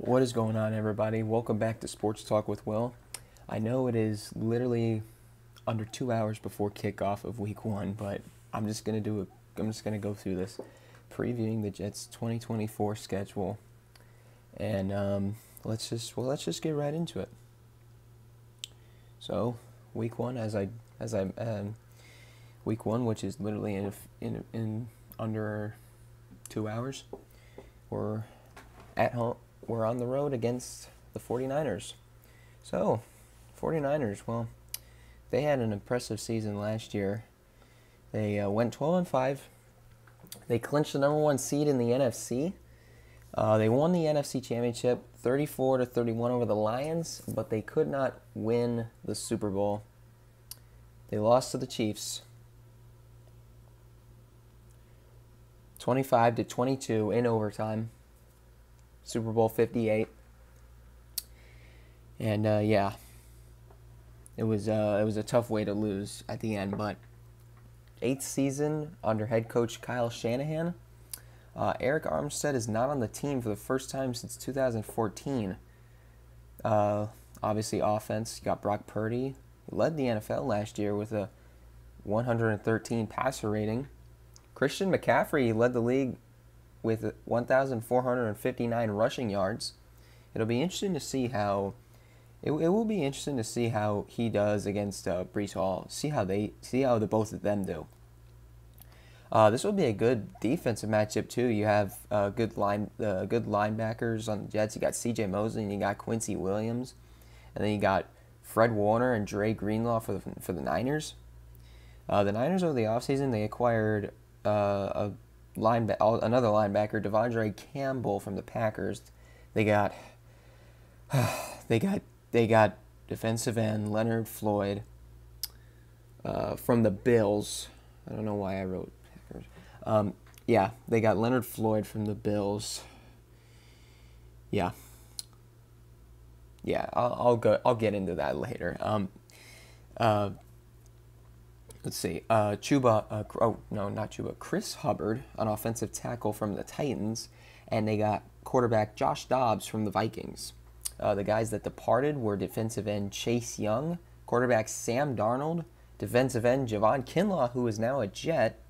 What is going on, everybody? Welcome back to Sports Talk with Will. I know it is literally under 2 hours before kickoff of Week 1, but I'm just gonna go through this, previewing the Jets' 2024 schedule, and let's just get right into it. So, Week 1, Week 1, which is literally in under 2 hours, we're at home. We're on the road against the 49ers. So, 49ers, well, they had an impressive season last year. They went 12-5. They clinched the number one seed in the NFC. They won the NFC Championship 34-31 over the Lions, but they could not win the Super Bowl. They lost to the Chiefs 25-22 in overtime. Super Bowl 58. And yeah, it was a tough way to lose at the end, but eighth season under head coach Kyle Shanahan. Eric Armstead is not on the team for the first time since 2014. Obviously, offense, you got Brock Purdy. He led the NFL last year with a 113 passer rating. Christian McCaffrey led the league with 1,459 rushing yards. It'll be interesting to see how it will be interesting to see how he does against Breece Hall. See how the both of them do. This will be a good defensive matchup too. You have good linebackers on the Jets. You got C.J. Mosley and you got Quincy Williams, and then you got Fred Warner and Dre Greenlaw for the Niners. The Niners over the offseason, they acquired another linebacker, Devondre Campbell from the Packers. They got defensive end Leonard Floyd from the Bills. I don't know why I wrote Packers. Yeah, they got Leonard Floyd from the Bills. Yeah. I'll get into that later. Let's see. Not Chuba. Chris Hubbard, an offensive tackle from the Titans, and they got quarterback Josh Dobbs from the Vikings. The guys that departed were defensive end Chase Young, quarterback Sam Darnold, defensive end Javon Kinlaw, who is now a Jet,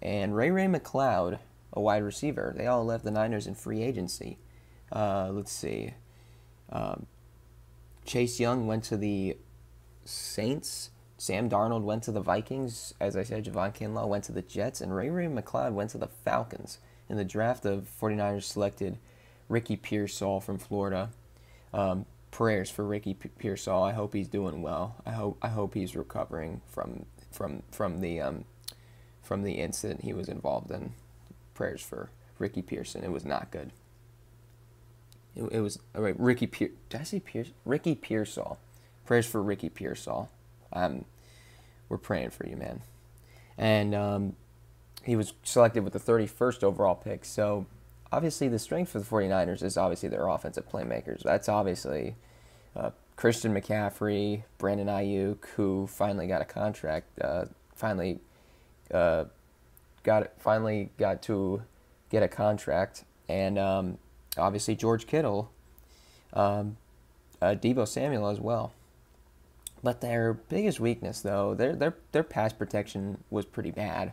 and Ray McCloud, a wide receiver. They all left the Niners in free agency. Let's see. Chase Young went to the Saints. Sam Darnold went to the Vikings. As I said, Javon Kinlaw went to the Jets, and Ray McCloud went to the Falcons. In the draft, the 49ers selected Ricky Pearsall from Florida. Prayers for Ricky Pearsall. I hope he's doing well. I hope he's recovering from the incident he was involved in. Prayers for Ricky Pearson. It was not good. It was all right. Did I say Pierce? Ricky Pearsall. Prayers for Ricky Pearsall. We're praying for you, man. And he was selected with the 31st overall pick. So obviously the strength for the 49ers is obviously their offensive playmakers. That's obviously Christian McCaffrey, Brandon Ayuk, who finally got a contract. Finally got to get a contract, and obviously George Kittle, Deebo Samuel as well. But their biggest weakness, though, their pass protection was pretty bad.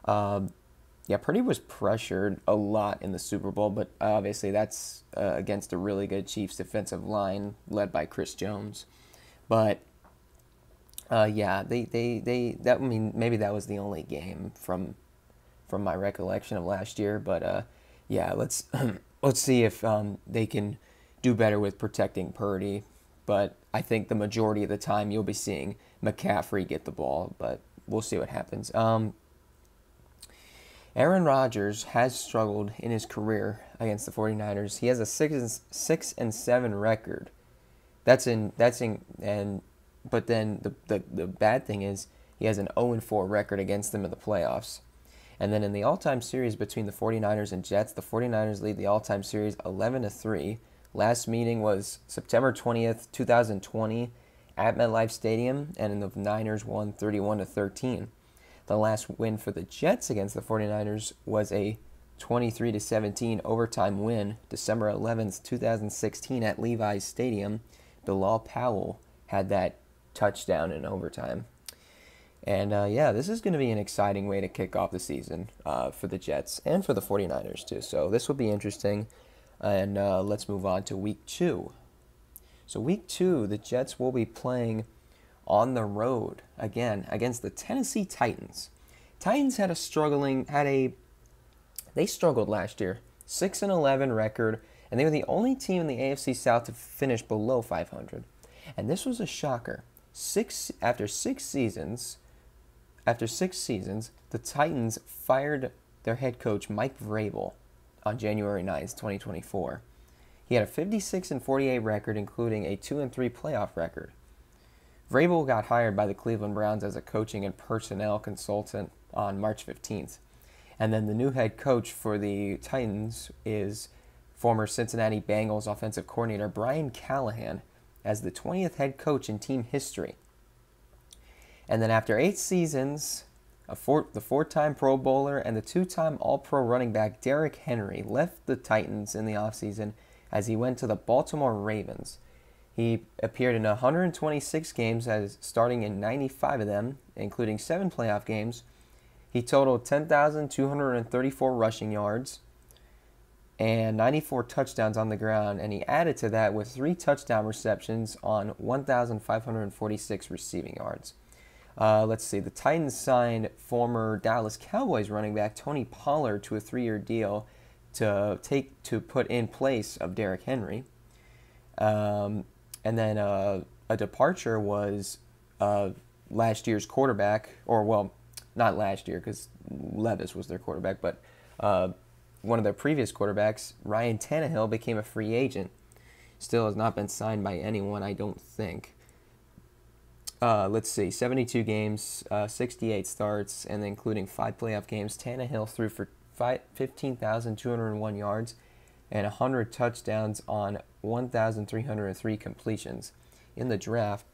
Purdy was pressured a lot in the Super Bowl, but obviously that's against a really good Chiefs defensive line led by Chris Jones. But maybe that was the only game from my recollection of last year. But let's see if they can do better with protecting Purdy. But I think the majority of the time you'll be seeing McCaffrey get the ball, but we'll see what happens. Aaron Rodgers has struggled in his career against the 49ers. He has a 6-7 record. But then the bad thing is he has an 0-4 record against them in the playoffs. And then in the all-time series between the 49ers and Jets, the 49ers lead the all-time series 11-3. Last meeting was September 20th, 2020 at MetLife Stadium, and the Niners won 31-13. The last win for the Jets against the 49ers was a 23-17 overtime win, December 11th, 2016 at Levi's Stadium. Bilal Powell had that touchdown in overtime. And yeah, this is going to be an exciting way to kick off the season for the Jets and for the 49ers too. So this will be interesting. And let's move on to week 2. So week 2, the Jets will be playing on the road again against the Tennessee Titans. Titans they struggled last year. 6-11 record, and they were the only team in the AFC South to finish below 500. And this was a shocker. After six seasons, the Titans fired their head coach Mike Vrabel on January 9th, 2024. He had a 56-48 record, including a 2-3 playoff record. Vrabel got hired by the Cleveland Browns as a coaching and personnel consultant on March 15th. And then the new head coach for the Titans is former Cincinnati Bengals offensive coordinator Brian Callahan as the 20th head coach in team history. And then after 8 seasons, the 4-time Pro Bowler and the 2-time All-Pro running back Derrick Henry left the Titans in the offseason as he went to the Baltimore Ravens. He appeared in 126 games, starting in 95 of them, including 7 playoff games. He totaled 10,234 rushing yards and 94 touchdowns on the ground, and he added to that with 3 touchdown receptions on 1,546 receiving yards. Let's see. The Titans signed former Dallas Cowboys running back Tony Pollard to a 3-year deal to put in place of Derrick Henry. And then a departure was last year's quarterback, or well, not last year because Levis was their quarterback, but one of their previous quarterbacks, Ryan Tannehill, became a free agent. Still has not been signed by anyone, I don't think. Let's see, 72 games, 68 starts, and including 5 playoff games. Tannehill threw for 15,201 yards and 100 touchdowns on 1,303 completions. In the draft,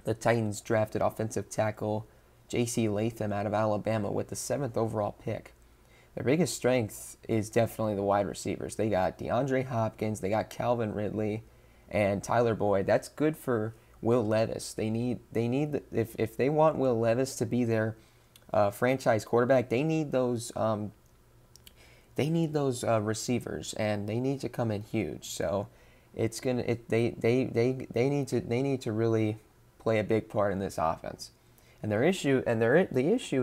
the Titans drafted offensive tackle J.C. Latham out of Alabama with the 7th overall pick. Their biggest strength is definitely the wide receivers. They got DeAndre Hopkins, they got Calvin Ridley, and Tyler Boyd. That's good for Will Levis. They need if they want Will Levis to be their franchise quarterback, they need those receivers, and they need to come in huge. So they need to really play a big part in this offense. And the issue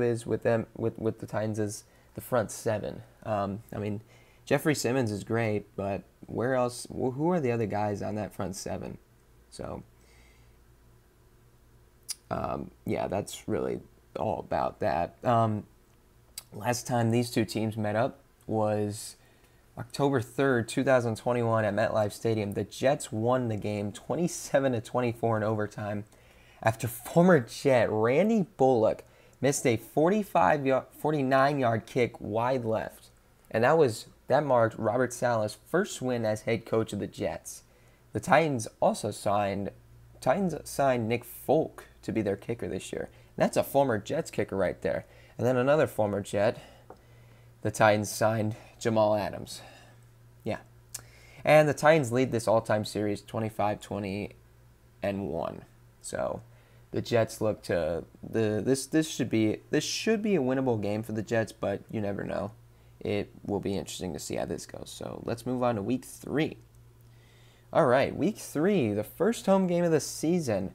is with them with the Titans is the front 7. I mean, Jeffrey Simmons is great, but where else? Who are the other guys on that front 7? So yeah, that's really all about that. Last time these two teams met up was October 3rd, 2021 at MetLife Stadium. The Jets won the game 27-24 in overtime after former Jet Randy Bullock missed a 49-yard kick wide left. And that marked Robert Saleh's first win as head coach of the Jets. The Titans signed Nick Folk to be their kicker this year. And that's a former Jets kicker right there. And then another former Jet, the Titans signed Jamal Adams. Yeah. And the Titans lead this all-time series 25-20-1. So the Jets look to this should be a winnable game for the Jets, but you never know. It will be interesting to see how this goes. So let's move on to week 3. All right, week 3, the first home game of the season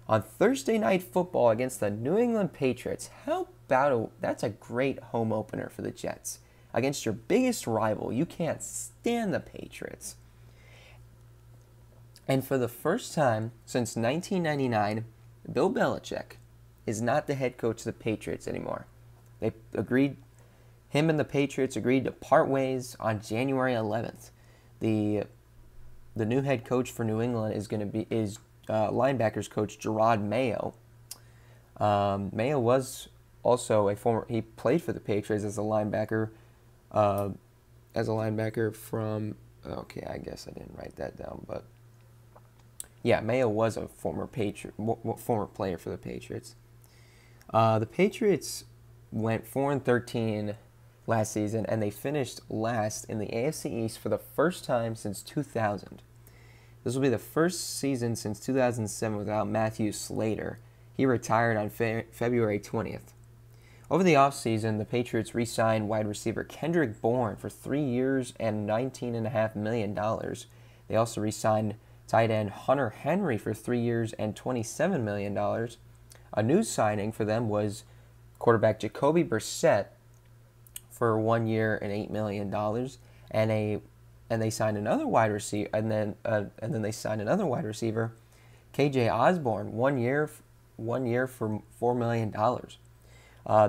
on Thursday Night Football against the New England Patriots. How about that's a great home opener for the Jets against your biggest rival. You can't stand the Patriots. And for the first time since 1999, Bill Belichick is not the head coach of the Patriots anymore. Him and the Patriots agreed to part ways on January 11th. The new head coach for New England is linebackers coach Gerard Mayo. Mayo was also he played for the Patriots as a linebacker. From, okay, I guess I didn't write that down, but yeah, Mayo was a former player for the Patriots. The Patriots went 4-13 last season, and they finished last in the AFC East for the first time since 2000. This will be the first season since 2007 without Matthew Slater. He retired on February 20th. Over the offseason, the Patriots re-signed wide receiver Kendrick Bourne for 3 years and $19.5 million. They also re-signed tight end Hunter Henry for 3 years and $27 million. A new signing for them was quarterback Jacoby Brissett for 1 year and $8 million, and they signed another wide receiver, and then they signed another wide receiver, KJ Osborne, 1 year for $4 million.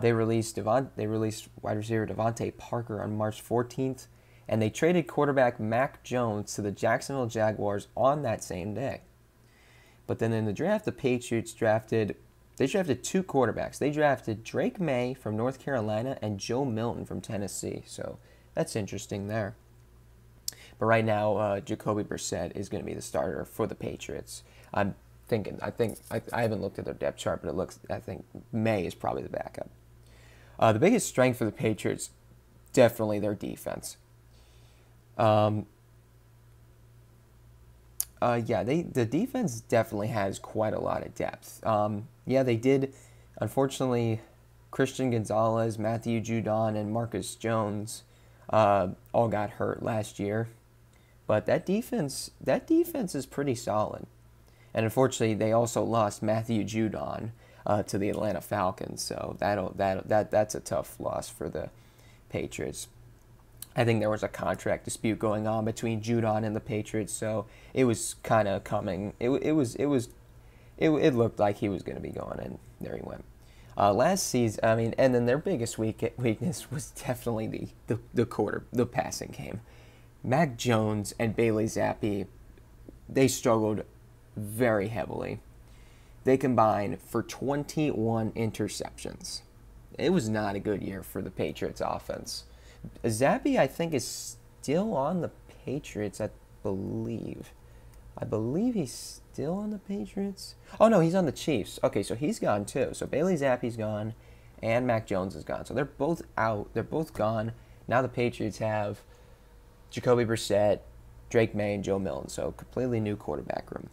They released wide receiver Devontae Parker on March 14th, and they traded quarterback Mac Jones to the Jacksonville Jaguars on that same day. But then in the draft, the Patriots drafted 2 quarterbacks. They drafted Drake May from North Carolina and Joe Milton from Tennessee. So that's interesting there. But right now, Jacoby Brissett is going to be the starter for the Patriots. I haven't looked at their depth chart, but I think May is probably the backup. The biggest strength for the Patriots, definitely their defense. The defense definitely has quite a lot of depth. They did. Unfortunately, Christian Gonzalez, Matthew Judon, and Marcus Jones all got hurt last year. But that defense is pretty solid. And unfortunately, they also lost Matthew Judon to the Atlanta Falcons. So that's a tough loss for the Patriots. I think there was a contract dispute going on between Judon and the Patriots, so it was kind of coming. It looked like he was going to be going, and there he went. Last season, and then their biggest weakness was definitely the passing game. Mac Jones and Bailey Zappi, they struggled very heavily. They combined for 21 interceptions. It was not a good year for the Patriots offense. Zappi, I think, is still on the Patriots, I believe. I believe he's still on the Patriots. Oh, no, he's on the Chiefs. Okay, so he's gone too. So Bailey Zappi's gone and Mac Jones is gone. So they're both out. They're both gone. Now the Patriots have Jacoby Brissett, Drake May, and Joe Milton. So completely new quarterback room.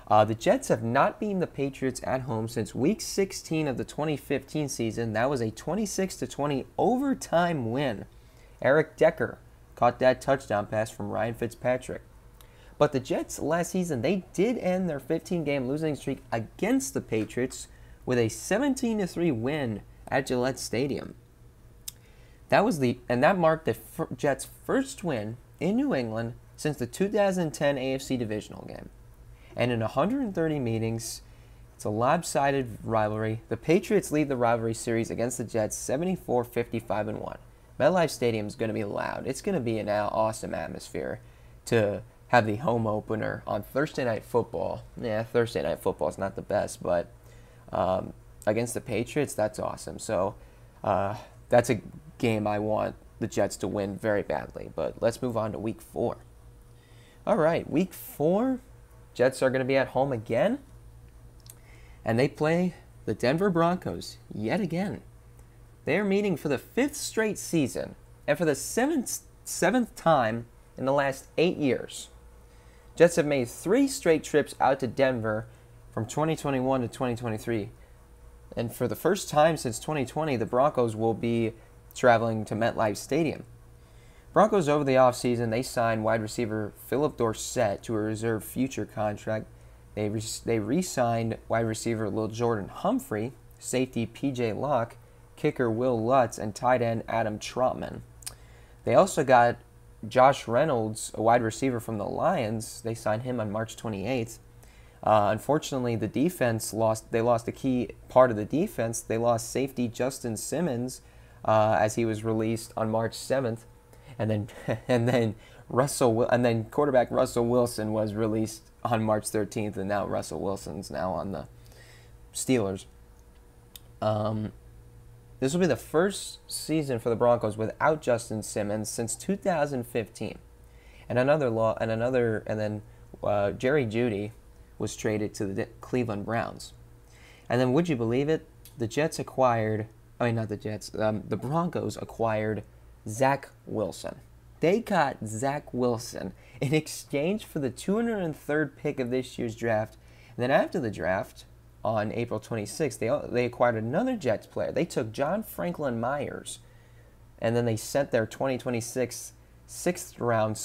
The Jets have not beaten the Patriots at home since Week 16 of the 2015 season. That was a 26-20 overtime win. Eric Decker caught that touchdown pass from Ryan Fitzpatrick. But the Jets last season, they did end their 15-game losing streak against the Patriots with a 17-3 win at Gillette Stadium. That marked the Jets' first win in New England since the 2010 AFC Divisional game. And in 130 meetings, it's a lopsided rivalry. The Patriots lead the rivalry series against the Jets 74-55-1. MetLife Stadium is going to be loud. It's going to be an awesome atmosphere to have the home opener on Thursday Night Football. Yeah, Thursday Night Football is not the best, but against the Patriots, that's awesome. So that's a game I want the Jets to win very badly. But let's move on to Week 4. All right, Week 4, Jets are going to be at home again, and they play the Denver Broncos yet again. They are meeting for the 5th straight season and for the seventh time in the last 8 years. Jets have made 3 straight trips out to Denver from 2021 to 2023. And for the first time since 2020, the Broncos will be traveling to MetLife Stadium. Broncos over the offseason, they signed wide receiver Philip Dorsett to a reserve future contract. They re-signed wide receiver Lil Jordan Humphrey, safety P.J. Locke, kicker Will Lutz, and tight end Adam Trautman. They also got Josh Reynolds, a wide receiver from the Lions. They signed him on March 28th. Unfortunately, the defense lost a key part of the defense. They lost safety Justin Simmons as he was released on March 7th, and then quarterback Russell Wilson was released on March 13th, and now Russell Wilson's now on the Steelers. This will be the first season for the Broncos without Justin Simmons since 2015, and then Jerry Jeudy was traded to the Cleveland Browns, and then would you believe it? The Broncos acquired Zach Wilson. They got Zach Wilson in exchange for the 203rd pick of this year's draft. And then after the draft, on April 26th, they acquired another Jets player. They took John Franklin Myers, and then they sent their 2026 sixth round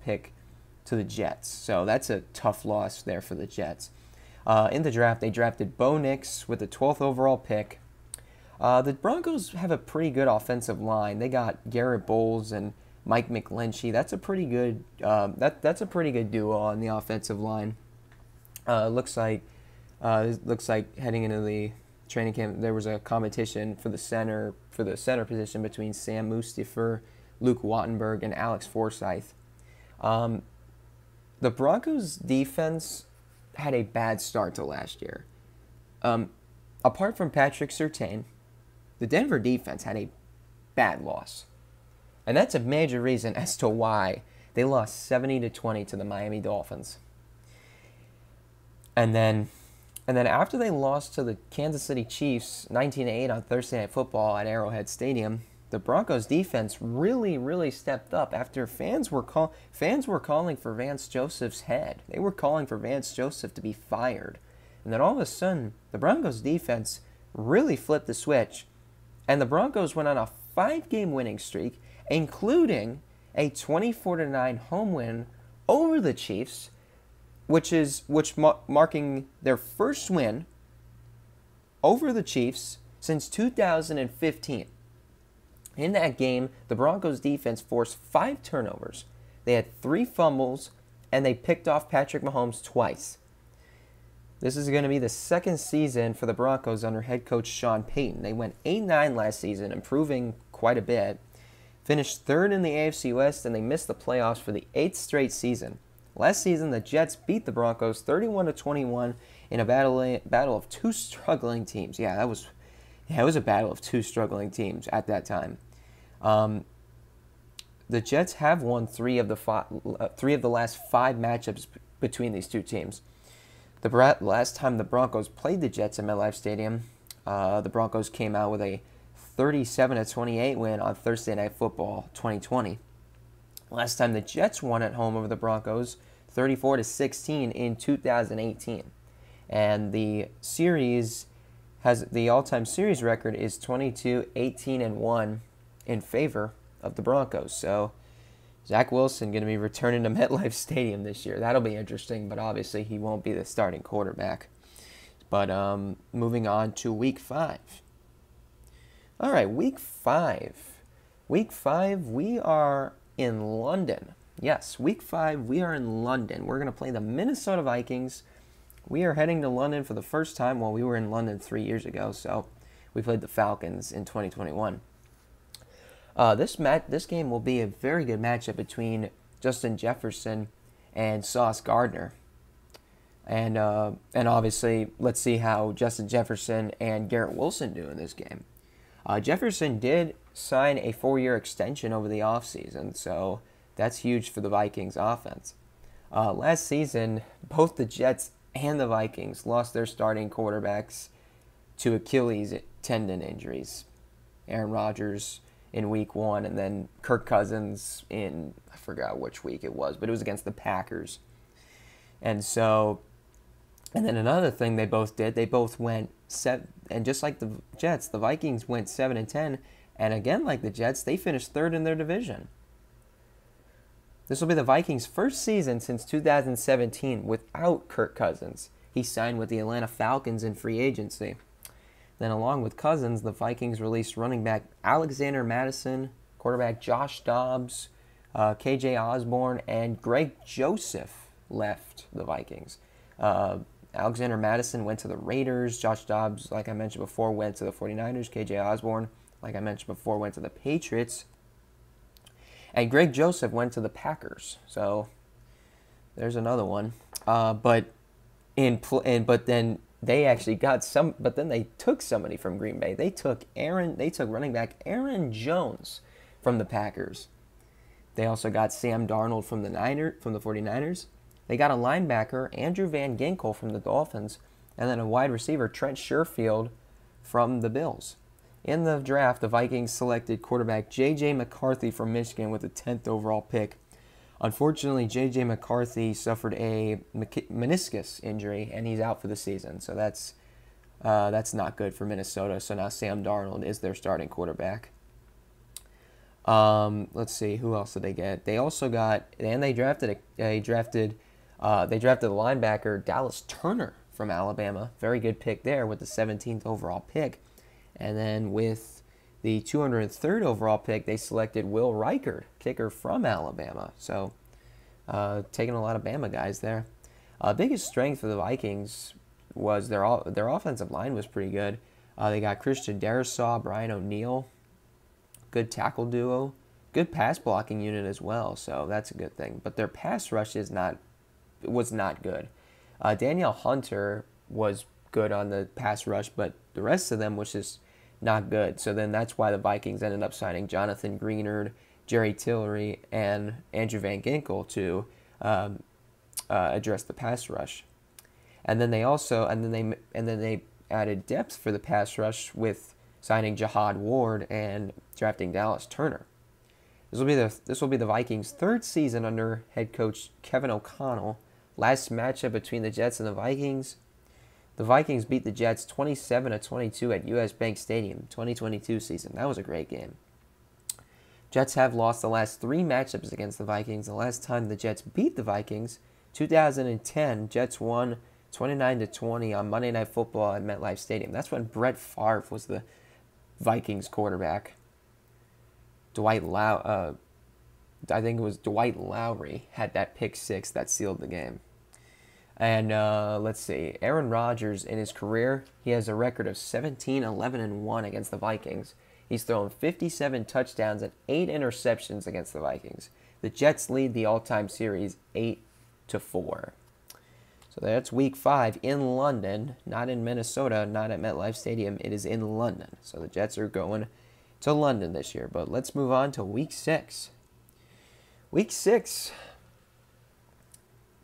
pick to the Jets. So that's a tough loss there for the Jets. In the draft, they drafted Bo Nix with the 12th overall pick. The Broncos have a pretty good offensive line. They got Garrett Bowles and Mike McGlinchey. That's a pretty good that's a pretty good duo on the offensive line. Looks like heading into the training camp, there was a competition for the center position between Sam Mustipher, Luke Wattenberg, and Alex Forsyth. The Broncos defense had a bad start to last year. Apart from Patrick Surtain, the Denver defense had a bad loss. And that's a major reason as to why they lost 70-20 to the Miami Dolphins. And then after they lost to the Kansas City Chiefs 19-8 on Thursday Night Football at Arrowhead Stadium, the Broncos defense really stepped up after fans were calling for Vance Joseph's head. They were calling for Vance Joseph to be fired. And then all of a sudden, the Broncos defense really flipped the switch, and the Broncos went on a 5-game winning streak, including a 24-9 home win over the Chiefs, marking their first win over the Chiefs since 2015. In that game, the Broncos defense forced 5 turnovers. They had 3 fumbles, and they picked off Patrick Mahomes twice. This is going to be the second season for the Broncos under head coach Sean Payton. They went 8-9 last season, improving quite a bit. Finished 3rd in the AFC West, and they missed the playoffs for the 8th straight season. Last season, the Jets beat the Broncos 31-21 in a battle of 2 struggling teams. It was a battle of 2 struggling teams at that time. The Jets have won 3 of the last 5 matchups between these 2 teams. The last time the Broncos played the Jets at MetLife Stadium, the Broncos came out with a 37-28 win on Thursday Night Football 2020. Last time the Jets won at home over the Broncos, 34-16 in 2018. And the all-time series record is 22-18-1 in favor of the Broncos. So Zach Wilson going to be returning to MetLife Stadium this year. That'll be interesting, but obviously he won't be the starting quarterback. But moving on to Week 5. All right, Week 5. Week 5, we are in London. Yes, Week 5, we are in London. We're going to play the Minnesota Vikings. We are heading to London for the first time. Well, we were in London 3 years ago, so we played the Falcons in 2021. This game will be a very good matchup between Justin Jefferson and Sauce Gardner. And obviously, let's see how Justin Jefferson and Garrett Wilson do in this game. Jefferson did sign a 4-year extension over the offseason, so that's huge for the Vikings offense. Last season, both the Jets and the Vikings lost their starting quarterbacks to Achilles tendon injuries. Aaron Rodgers in Week 1, and then Kirk Cousins in, I forgot which week it was, but it was against the Packers. And then another thing they both did, they both went 7, and just like the Jets, the Vikings went 7-10, and again like the Jets, they finished 3rd in their division. This will be the Vikings' first season since 2017 without Kirk Cousins. He signed with the Atlanta Falcons in free agency. Then along with Cousins, the Vikings released running back Alexander Mattison, quarterback Josh Dobbs, KJ Osborne, and Greg Joseph left the Vikings. Alexander Mattison went to the Raiders. Josh Dobbs, like I mentioned before, went to the 49ers. KJ Osborne, like I mentioned before, went to the Patriots. And Greg Joseph went to the Packers. So there's another one. But then they actually got some. But then they took somebody from Green Bay. They took running back Aaron Jones from the Packers. They also got Sam Darnold from the 49ers. They got a linebacker, Andrew Van Ginkel from the Dolphins, and then a wide receiver, Trent Sherfield from the Bills. In the draft, the Vikings selected quarterback J.J. McCarthy from Michigan with the 10th overall pick. Unfortunately, J.J. McCarthy suffered a meniscus injury, and he's out for the season. So that's not good for Minnesota. So now Sam Darnold is their starting quarterback. Let's see, who else did they get? They also got, and they drafted the linebacker Dallas Turner from Alabama. Very good pick there with the 17th overall pick. And then with the 203rd overall pick, they selected Will Reichard, kicker from Alabama. So taking a lot of Bama guys there. Biggest strength for the Vikings was their offensive line was pretty good. They got Christian Darrisaw, Brian O'Neill, good tackle duo, good pass blocking unit as well. So that's a good thing. But their pass rush was not good. Danielle Hunter was good on the pass rush, but the rest of them was just not good. So then that's why the Vikings ended up signing Jonathan Greenard, Jerry Tillery, and Andrew Van Ginkel to address the pass rush. And then they added depth for the pass rush with signing Jihad Ward and drafting Dallas Turner. This will be the Vikings' third season under head coach Kevin O'Connell. Last matchup between the Jets and the Vikings. The Vikings beat the Jets 27-22 at US Bank Stadium 2022 season. That was a great game. Jets have lost the last 3 matchups against the Vikings. The last time the Jets beat the Vikings, 2010, Jets won 29-20 on Monday Night Football at MetLife Stadium. That's when Brett Favre was the Vikings quarterback. I think it was Dwight Lowry had that pick 6 that sealed the game. And let's see, Aaron Rodgers in his career, he has a record of 17-11-1 against the Vikings. He's thrown 57 touchdowns and 8 interceptions against the Vikings. The Jets lead the all-time series 8-4. So that's Week 5 in London, not in Minnesota, not at MetLife Stadium. It is in London. So the Jets are going to London this year. But let's move on to Week 6. Week 6,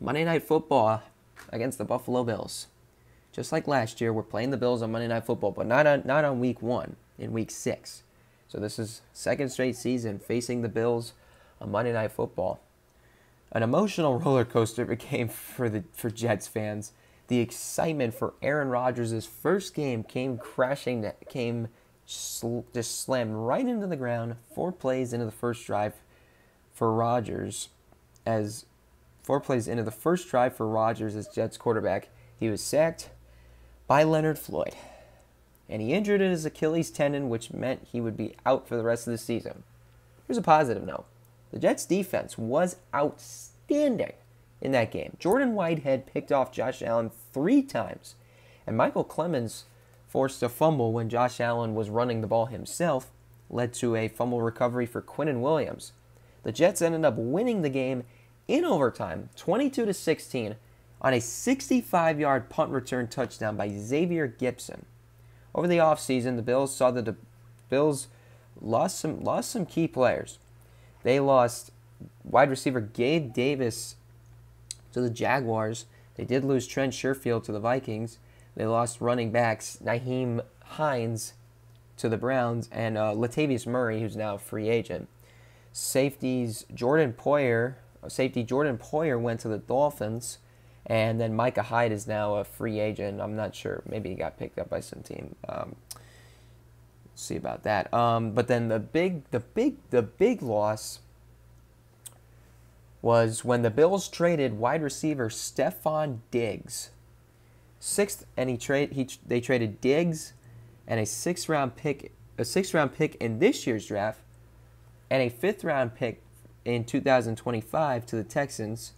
Monday Night Football against the Buffalo Bills. Just like last year, we're playing the Bills on Monday Night Football, but not on Week 1, in Week 6. So this is second straight season facing the Bills on Monday Night Football. An emotional roller coaster became for Jets fans. The excitement for Aaron Rodgers' first game just slammed right into the ground 4 plays into the first drive for Rodgers. As Jets quarterback, he was sacked by Leonard Floyd. And he injured his Achilles tendon, which meant he would be out for the rest of the season. Here's a positive note. The Jets' defense was outstanding in that game. Jordan Whitehead picked off Josh Allen 3 times, and Michael Clemens forced a fumble when Josh Allen was running the ball himself, led to a fumble recovery for Quinnen Williams. The Jets ended up winning the game in overtime, 22-16, on a 65-yard punt return touchdown by Xavier Gipson. Over the offseason, the Bills saw that the Bills lost some key players. They lost wide receiver Gabe Davis to the Jaguars. They did lose Trent Sherfield to the Vikings. They lost running backs Nyheim Hines to the Browns and Latavius Murray, who's now a free agent. Safety Jordan Poyer went to the Dolphins, and then Micah Hyde is now a free agent. I'm not sure. Maybe he got picked up by some team. See about that. But then the big loss was when the Bills traded wide receiver Stephon Diggs. They traded Diggs and a 6th-round pick in this year's draft, and a 5th-round pick in 2025 to the Texans,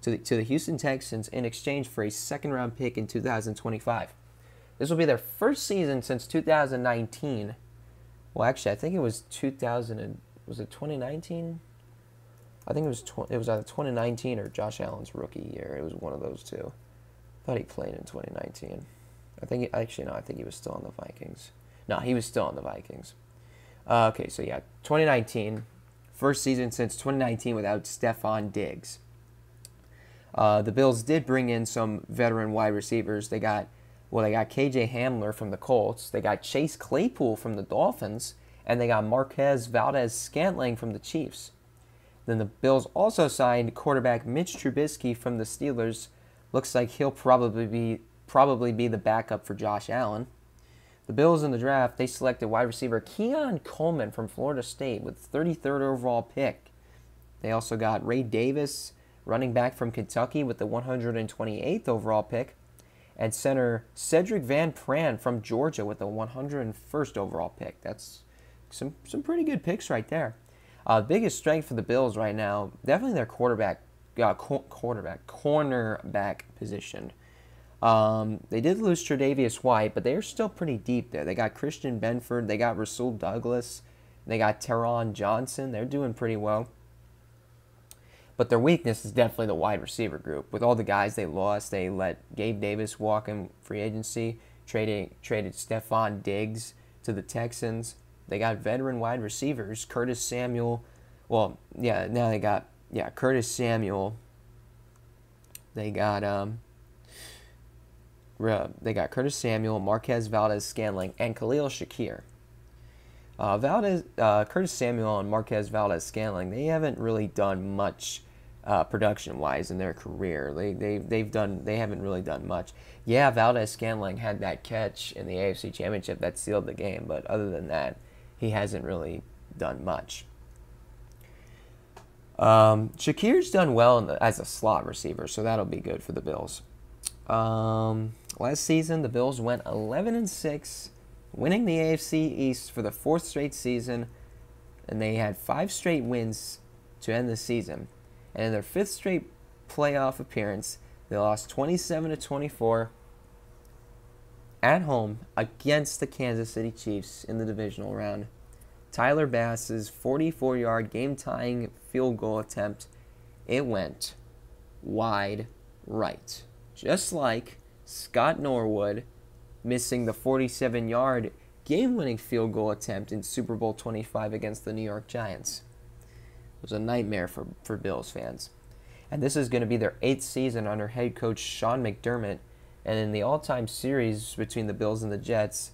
to the Houston Texans, in exchange for a 2nd-round pick in 2025. This will be their first season since 2019. Well, actually, I think it was 2019? I think it was either 2019 or Josh Allen's rookie year. It was one of those two. I thought he played in 2019. I think he was still on the Vikings. No, he was still on the Vikings. Okay, so yeah, 2019. First season since 2019 without Stephon Diggs. The Bills did bring in some veteran wide receivers. They got Well, they got KJ Hamler from the Colts. They got Chase Claypool from the Dolphins. And they got Marquez Valdez-Scantling from the Chiefs. Then the Bills also signed quarterback Mitch Trubisky from the Steelers. Looks like he'll probably be the backup for Josh Allen. The Bills in the draft, they selected wide receiver Keon Coleman from Florida State with 33rd overall pick. They also got Ray Davis, running back from Kentucky, with the 128th overall pick. And center Cedric Van Pran from Georgia with the 101st overall pick. That's some pretty good picks right there. Biggest strength for the Bills right now, definitely their cornerback position. They did lose Tre'Davious White, but they're still pretty deep there. They got Christian Benford, they got Rasul Douglas, they got Teron Johnson. They're doing pretty well. But their weakness is definitely the wide receiver group. With all the guys they lost, they let Gabe Davis walk in free agency, traded Stephon Diggs to the Texans. They got veteran wide receivers, Curtis Samuel. Well, yeah, now they got Curtis Samuel. They got Curtis Samuel, Marquez Valdez-Scantling, and Khalil Shakir. Curtis Samuel and Marquez Valdez-Scantling, they haven't really done much production-wise in their career. They haven't really done much. Yeah, Valdez-Scantling had that catch in the AFC Championship that sealed the game, but other than that, he hasn't really done much. Shakir's done well as a slot receiver, so that'll be good for the Bills. Last season, the Bills went 11-6, winning the AFC East for the 4th straight season, and they had 5 straight wins to end the season. And in their 5th straight playoff appearance, they lost 27-24 at home against the Kansas City Chiefs in the divisional round. Tyler Bass's 44-yard game-tying field goal attempt, it went wide right. Just like Scott Norwood missing the 47-yard game-winning field goal attempt in Super Bowl 25 against the New York Giants. It was a nightmare for Bills fans. And this is going to be their 8th season under head coach Sean McDermott. And in the all-time series between the Bills and the Jets,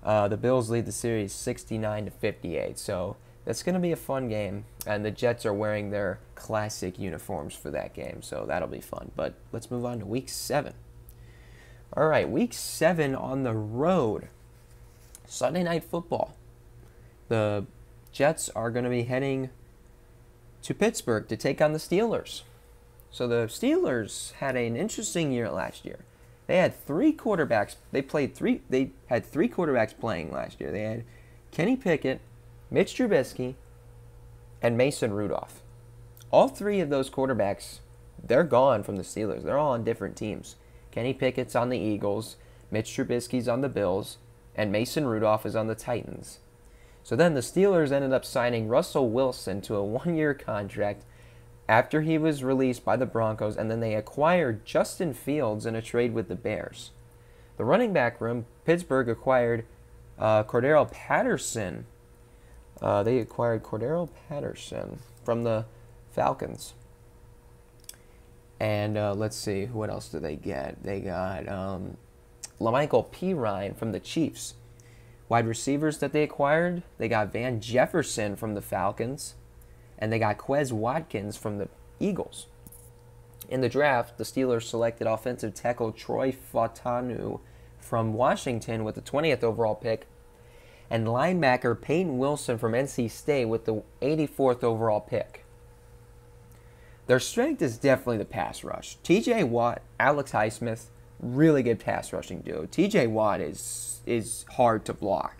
the Bills lead the series 69-58. So that's going to be a fun game. And the Jets are wearing their classic uniforms for that game. So that'll be fun. But let's move on to Week 7. All right, Week 7 on the road. Sunday Night Football. The Jets are going to be heading to Pittsburgh to take on the Steelers. So the Steelers had an interesting year last year. They had 3 quarterbacks. They had 3 quarterbacks playing last year. They had Kenny Pickett, Mitch Trubisky, and Mason Rudolph. All 3 of those quarterbacks, they're gone from the Steelers. They're all on different teams. Kenny Pickett's on the Eagles, Mitch Trubisky's on the Bills, and Mason Rudolph is on the Titans. So then the Steelers ended up signing Russell Wilson to a 1-year contract after he was released by the Broncos, and then they acquired Justin Fields in a trade with the Bears. The running back room, Pittsburgh acquired Cordero Patterson. They acquired Cordero Patterson from the Falcons. And let's see, what else did they get? They got LaMichael Pirine from the Chiefs. Wide receivers that they acquired, they got Van Jefferson from the Falcons, and they got Quez Watkins from the Eagles. In the draft, the Steelers selected offensive tackle Troy Fautanu from Washington with the 20th overall pick, and linebacker Peyton Wilson from NC State with the 84th overall pick. Their strength is definitely the pass rush. TJ Watt, Alex Highsmith, really good pass rushing duo. TJ Watt is hard to block.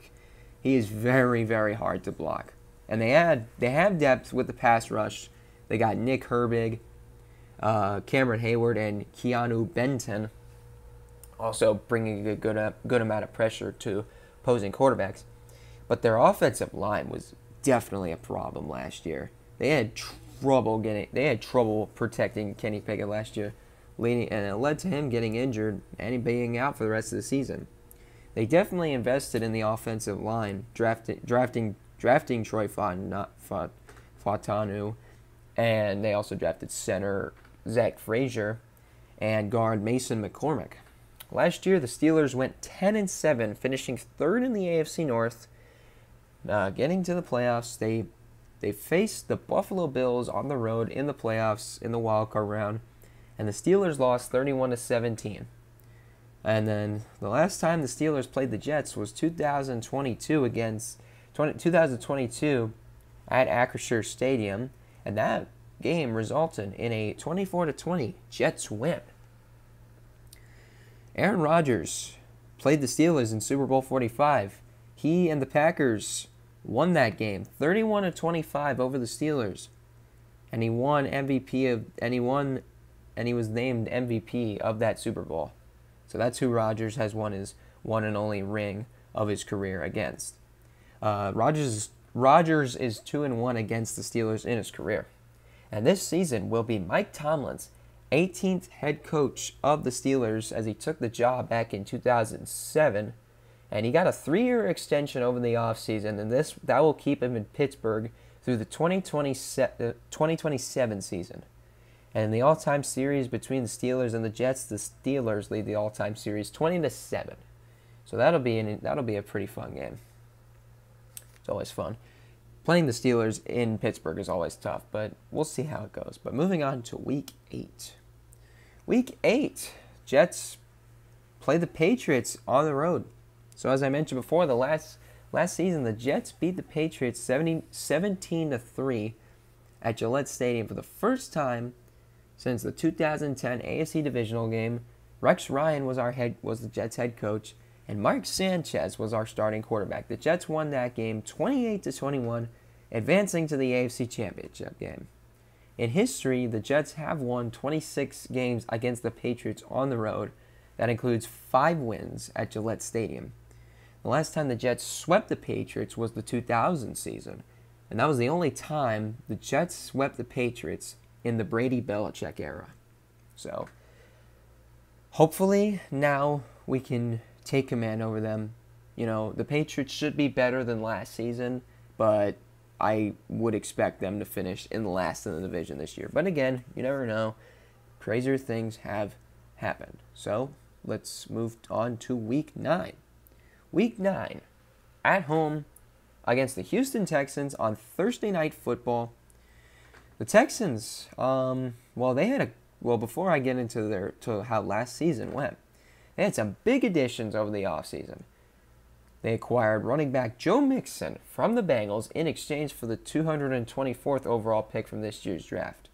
He is very, very hard to block. And they have depth with the pass rush. They got Nick Herbig, Cameron Hayward, and Keanu Benton, also bringing a good amount of pressure to opposing quarterbacks. But their offensive line was definitely a problem last year. They had trouble protecting Kenny Pickett last year, and it led to him getting injured and being out for the rest of the season. They definitely invested in the offensive line, drafting Troy Fautanu, and they also drafted center Zach Frazier and guard Mason McCormick. Last year, the Steelers went 10-7, finishing third in the AFC North, getting to the playoffs. They faced the Buffalo Bills on the road in the playoffs in the wild card round, and the Steelers lost 31-17. And then the last time the Steelers played the Jets was 2022 at Acrisure Stadium, and that game resulted in a 24-20 Jets win. Aaron Rodgers played the Steelers in Super Bowl 45. He and the Packers won that game 31-25 over the Steelers, and he won and he was named MVP of that Super Bowl. So that's who Rodgers has won his one and only ring of his career against. Rodgers is 2-1 against the Steelers in his career. And this season will be Mike Tomlin's 18th head coach of the Steelers, as he took the job back in 2007. And he got a 3-year extension over the offseason, and that will keep him in Pittsburgh through the 2027 season. And in the all-time series between the Steelers and the Jets, the Steelers lead the all-time series 20-7. So that'll be a pretty fun game. It's always fun. Playing the Steelers in Pittsburgh is always tough, but we'll see how it goes. But moving on to Week 8. Week 8, Jets play the Patriots on the road. So as I mentioned before, the last season, the Jets beat the Patriots 17-3 at Gillette Stadium for the first time since the 2010 AFC Divisional game. Rex Ryan was the Jets head coach, and Mark Sanchez was our starting quarterback. The Jets won that game 28-21, advancing to the AFC Championship game. In history, the Jets have won 26 games against the Patriots on the road. That includes 5 wins at Gillette Stadium. The last time the Jets swept the Patriots was the 2000 season, and that was the only time the Jets swept the Patriots in the Brady-Belichick era. So, hopefully now we can take command over them. You know, the Patriots should be better than last season, but I would expect them to finish in last in the division this year. But again, you never know. Crazier things have happened. So, let's move on to Week 9. Week 9, at home against the Houston Texans on Thursday Night Football. The Texans, before I get into how last season went, they had some big additions over the offseason. They acquired running back Joe Mixon from the Bengals in exchange for the 224th overall pick from this year's draft.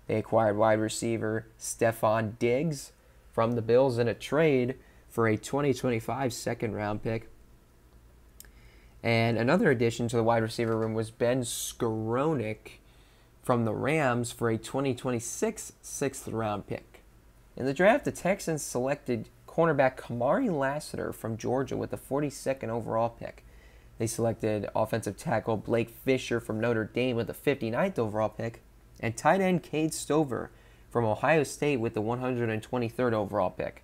They acquired wide receiver Stephon Diggs from the Bills in a trade for a 2025 second-round pick. And another addition to the wide receiver room was Ben Skowronek from the Rams for a 2026 sixth-round pick. In the draft, the Texans selected cornerback Kamari Lassiter from Georgia with the 42nd overall pick. They selected offensive tackle Blake Fisher from Notre Dame with the 59th overall pick, and tight end Cade Stover from Ohio State with the 123rd overall pick.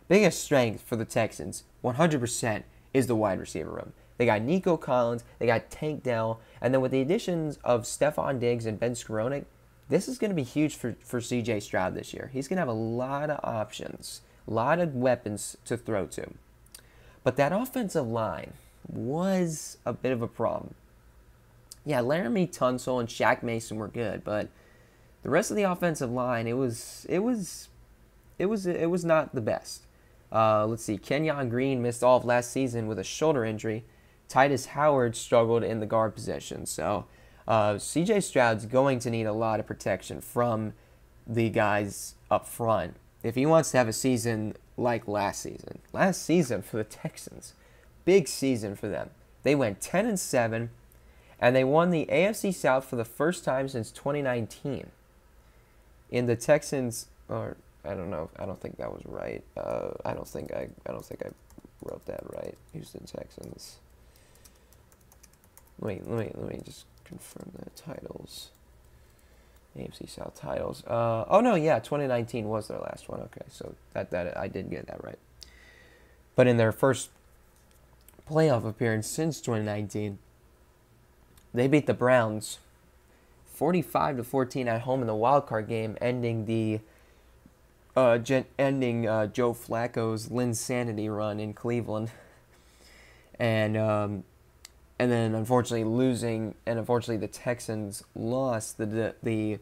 Biggest strength for the Texans, 100%, is the wide receiver room. They got Nico Collins, they got Tank Dell, and then with the additions of Stephon Diggs and Ben Skowronek, this is going to be huge for C.J. Stroud this year. He's going to have a lot of options, a lot of weapons to throw to. But that offensive line was a bit of a problem. Yeah, Laramie Tunsil and Shaq Mason were good, but the rest of the offensive line, it was not the best. Let's see, Kenyon Green missed all of last season with a shoulder injury. Titus Howard struggled in the guard position. So C.J. Stroud's going to need a lot of protection from the guys up front if he wants to have a season like last season. Last season for the Texans, big season for them. They went 10-7, and they won the AFC South for the first time since 2019. In the Texans, or I don't know, I don't think that was right. I don't think I wrote that right. Houston Texans. Let me just confirm the titles. AFC South titles. Oh no, yeah, 2019 was their last one. Okay, so that I did get that right. But in their first playoff appearance since 2019, they beat the Browns 45-14 at home in the wild card game, ending the ending Joe Flacco's Linsanity run in Cleveland, and then unfortunately losing, and unfortunately the Texans lost the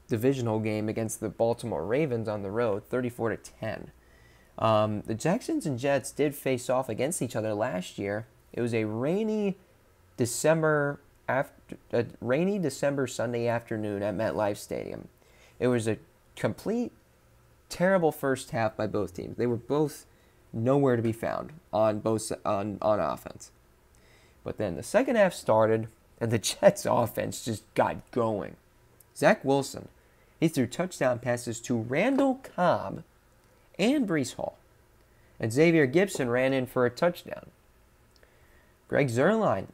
divisional game against the Baltimore Ravens on the road, 34-10. The Texans and Jets did face off against each other last year. It was a rainy December Sunday afternoon at MetLife Stadium. It was a complete terrible first half by both teams. They were both nowhere to be found on offense. But then the second half started, and the Jets' offense just got going. Zach Wilson, he threw touchdown passes to Randall Cobb and Breece Hall. And Xavier Gipson ran in for a touchdown. Greg Zuerlein,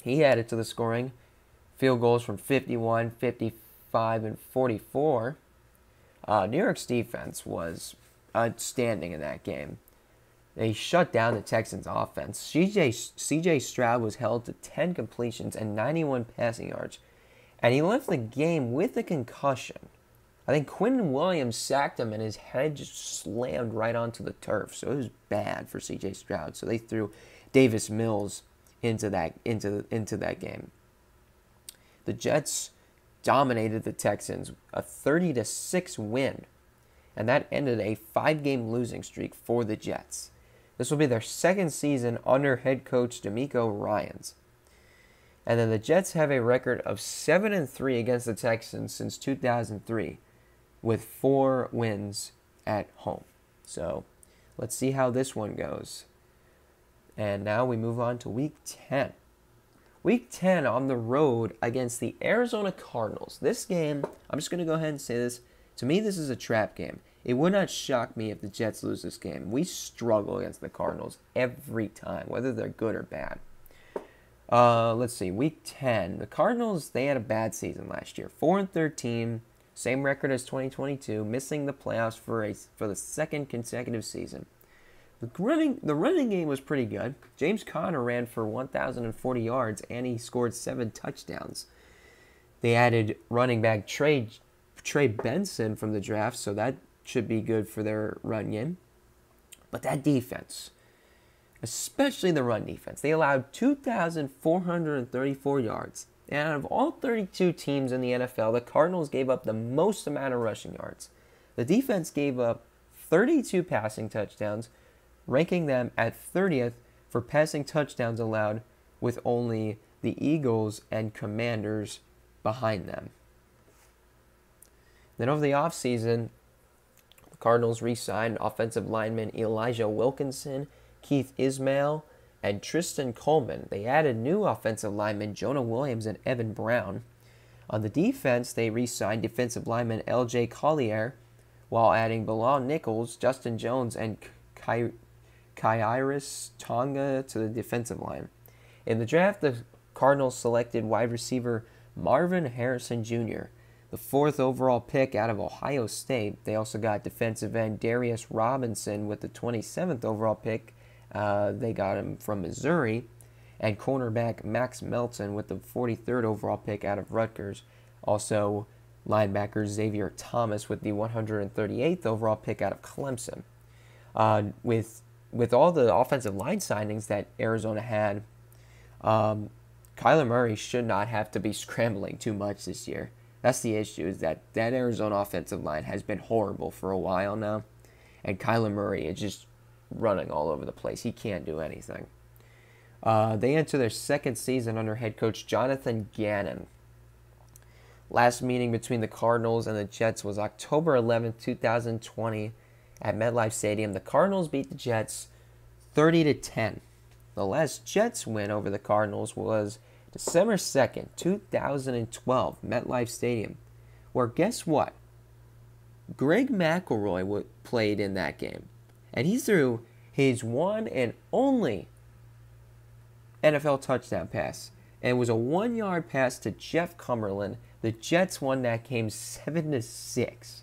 he added to the scoring. Field goals from 51, 55, and 44. New York's defense was outstanding in that game. They shut down the Texans' offense. C.J. Stroud was held to 10 completions and 91 passing yards, and he left the game with a concussion. I think Quinton Williams sacked him, and his head just slammed right onto the turf. So it was bad for C.J. Stroud. So they threw Davis Mills into that game. The Jets dominated the Texans, a 30-6 win, and that ended a 5-game losing streak for the Jets. This will be their second season under head coach DeMeco Ryans. And then the Jets have a record of 7-3 against the Texans since 2003, with 4 wins at home. So let's see how this one goes. And now we move on to Week 10. Week 10 on the road against the Arizona Cardinals. This game, I'm just going to go ahead and say this. To me, this is a trap game. It would not shock me if the Jets lose this game. We struggle against the Cardinals every time, whether they're good or bad. Let's see, Week 10. The Cardinals, they had a bad season last year. 4-13, same record as 2022, missing the playoffs for the second consecutive season. The running game was pretty good. James Conner ran for 1,040 yards, and he scored 7 touchdowns. They added running back Trey Benson from the draft, so that should be good for their run game. But that defense, especially the run defense, they allowed 2,434 yards. And out of all 32 teams in the NFL, the Cardinals gave up the most amount of rushing yards. The defense gave up 32 passing touchdowns, ranking them at 30th for passing touchdowns allowed, with only the Eagles and Commanders behind them. Then over the offseason, the Cardinals re-signed offensive lineman Elijah Wilkinson, Keith Ismail, and Tristan Coleman. They added new offensive linemen Jonah Williams and Evan Brown. On the defense, they re-signed defensive lineman L.J. Collier, while adding Bilal Nichols, Justin Jones, and Khyiris Tonga to the defensive line. In the draft, the Cardinals selected wide receiver Marvin Harrison Jr., the 4th overall pick out of Ohio State. They also got defensive end Darius Robinson with the 27th overall pick. They got him from Missouri. And cornerback Max Melton with the 43rd overall pick out of Rutgers. Also, linebacker Xavier Thomas with the 138th overall pick out of Clemson. With all the offensive line signings that Arizona had, Kyler Murray should not have to be scrambling too much this year. That's the issue, is that Arizona offensive line has been horrible for a while now. And Kyler Murray is just running all over the place. He can't do anything. They enter their second season under head coach Jonathan Gannon. Last meeting between the Cardinals and the Jets was October 11th, 2020 at MetLife Stadium. The Cardinals beat the Jets 30-10. The last Jets win over the Cardinals was December 2nd, 2012, MetLife Stadium, where guess what? Greg McElroy played in that game, and he threw his one and only NFL touchdown pass, and it was a 1-yard pass to Jeff Cumberland. The Jets won that game 7-6.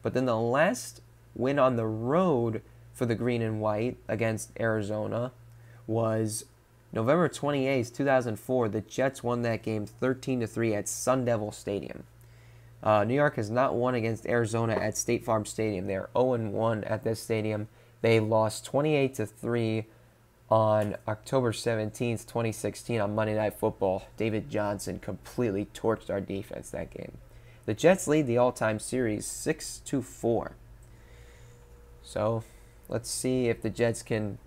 But then the last win on the road for the Green and White against Arizona was November 28th, 2004. The Jets won that game 13-3 at Sun Devil Stadium. New York has not won against Arizona at State Farm Stadium. They are 0-1 at this stadium. They lost 28-3 on October 17th, 2016 on Monday Night Football. David Johnson completely torched our defense that game. The Jets lead the all-time series 6-4. So let's see if the Jets can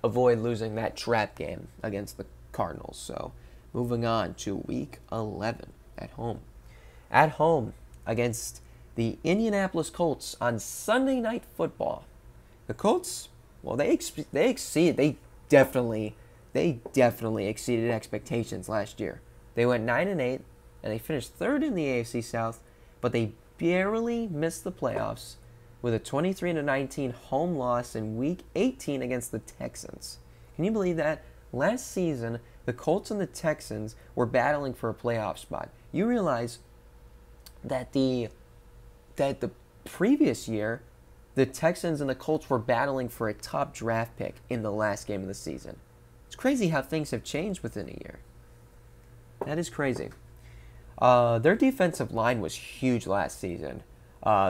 avoid losing that trap game against the Cardinals. So moving on to Week 11 at home. At home against the Indianapolis Colts on Sunday Night Football. The Colts, well, they definitely exceeded expectations last year. They went 9-8 and they finished third in the AFC South, but they barely missed the playoffs with a 23-19 home loss in Week 18 against the Texans. Can you believe that? Last season, the Colts and the Texans were battling for a playoff spot. You realize that the previous year, the Texans and the Colts were battling for a top draft pick in the last game of the season. It's crazy how things have changed within a year. That is crazy. Their defensive line was huge last season.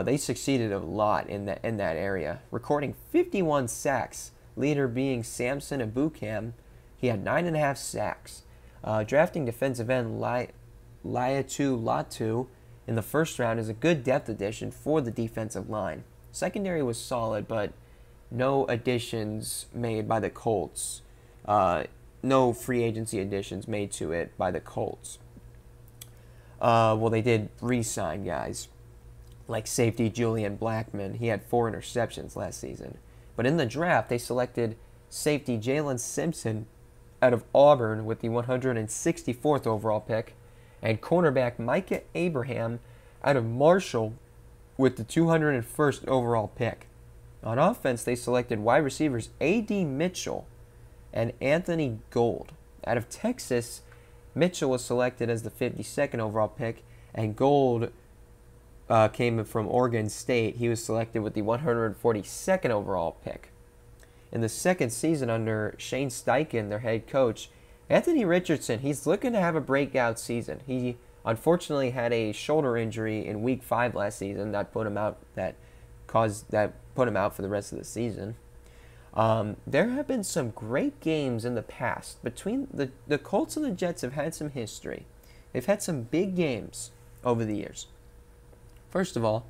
They succeeded a lot in that area, recording 51 sacks, leader being Samson Ebukam. He had 9.5 sacks. Drafting defensive end Laiatu Latu in the first round is a good depth addition for the defensive line. Secondary was solid, but no additions made by the Colts. No free agency additions made to it by the Colts. Well, they did re-sign guys like safety Julian Blackmon. He had 4 interceptions last season. But in the draft, they selected safety Jalen Simpson out of Auburn with the 164th overall pick, and cornerback Micah Abraham out of Marshall with the 201st overall pick. On offense, they selected wide receivers A.D. Mitchell and Anthony Gould. Out of Texas, Mitchell was selected as the 52nd overall pick, and Gould came from Oregon State. He was selected with the 142nd overall pick. In the second season under Shane Steichen, their head coach, Anthony Richardson, he's looking to have a breakout season. He unfortunately had a shoulder injury in Week 5 last season that put him out for the rest of the season. There have been some great games in the past. Between the Colts and the Jets have had some history. They've had some big games over the years. First of all,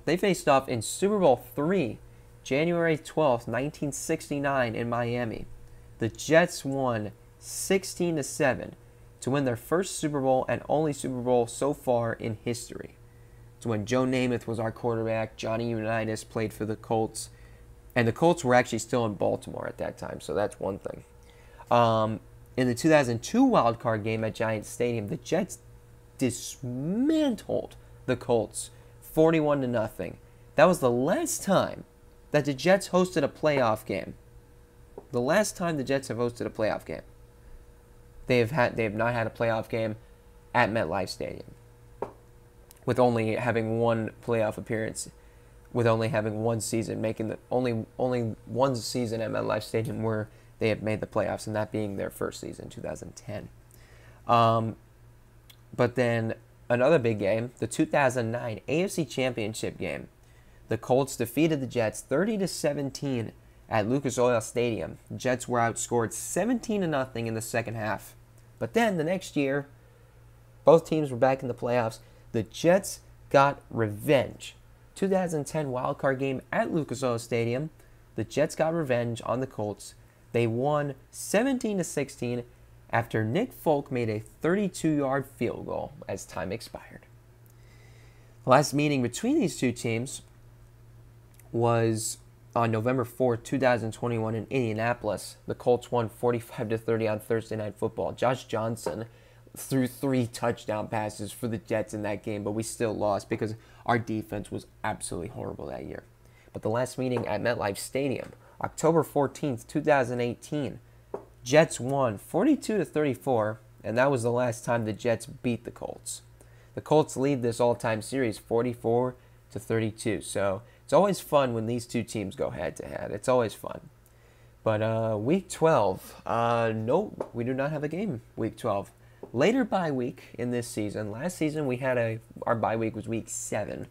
they faced off in Super Bowl III, January 12th, 1969 in Miami. The Jets won 16-7 to win their first Super Bowl and only Super Bowl so far in history. It's when Joe Namath was our quarterback, Johnny Unitas played for the Colts, and the Colts were actually still in Baltimore at that time, so that's one thing. In the 2002 wild card game at Giants Stadium, the Jets dismantled the Colts 41-0. That was the last time that the Jets hosted a playoff game. The last time the Jets have hosted a playoff game. They have not had a playoff game at MetLife Stadium, with only having one playoff appearance, with only having one season, making the only one season at MetLife Stadium where they have made the playoffs, and that being their first season, 2010. But then another big game, the 2009 AFC Championship game. The Colts defeated the Jets 30-17 at Lucas Oil Stadium. The Jets were outscored 17-0 in the second half. But then the next year, both teams were back in the playoffs. The Jets got revenge. 2010 wildcard game at Lucas Oil Stadium. The Jets got revenge on the Colts. They won 17-16 after Nick Folk made a 32-yard field goal as time expired. The last meeting between these two teams was on November 4th, 2021 in Indianapolis. The Colts won 45-30 on Thursday Night Football. Josh Johnson threw 3 touchdown passes for the Jets in that game, but we still lost because our defense was absolutely horrible that year. But the last meeting at MetLife Stadium, October 14th, 2018, Jets won 42-34, and that was the last time the Jets beat the Colts. The Colts lead this all-time series 44-32, so it's always fun when these two teams go head-to-head. It's always fun. But Week 12, no, we do not have a game Week 12. later bye week in this season. Last season we had our bye week was week 7.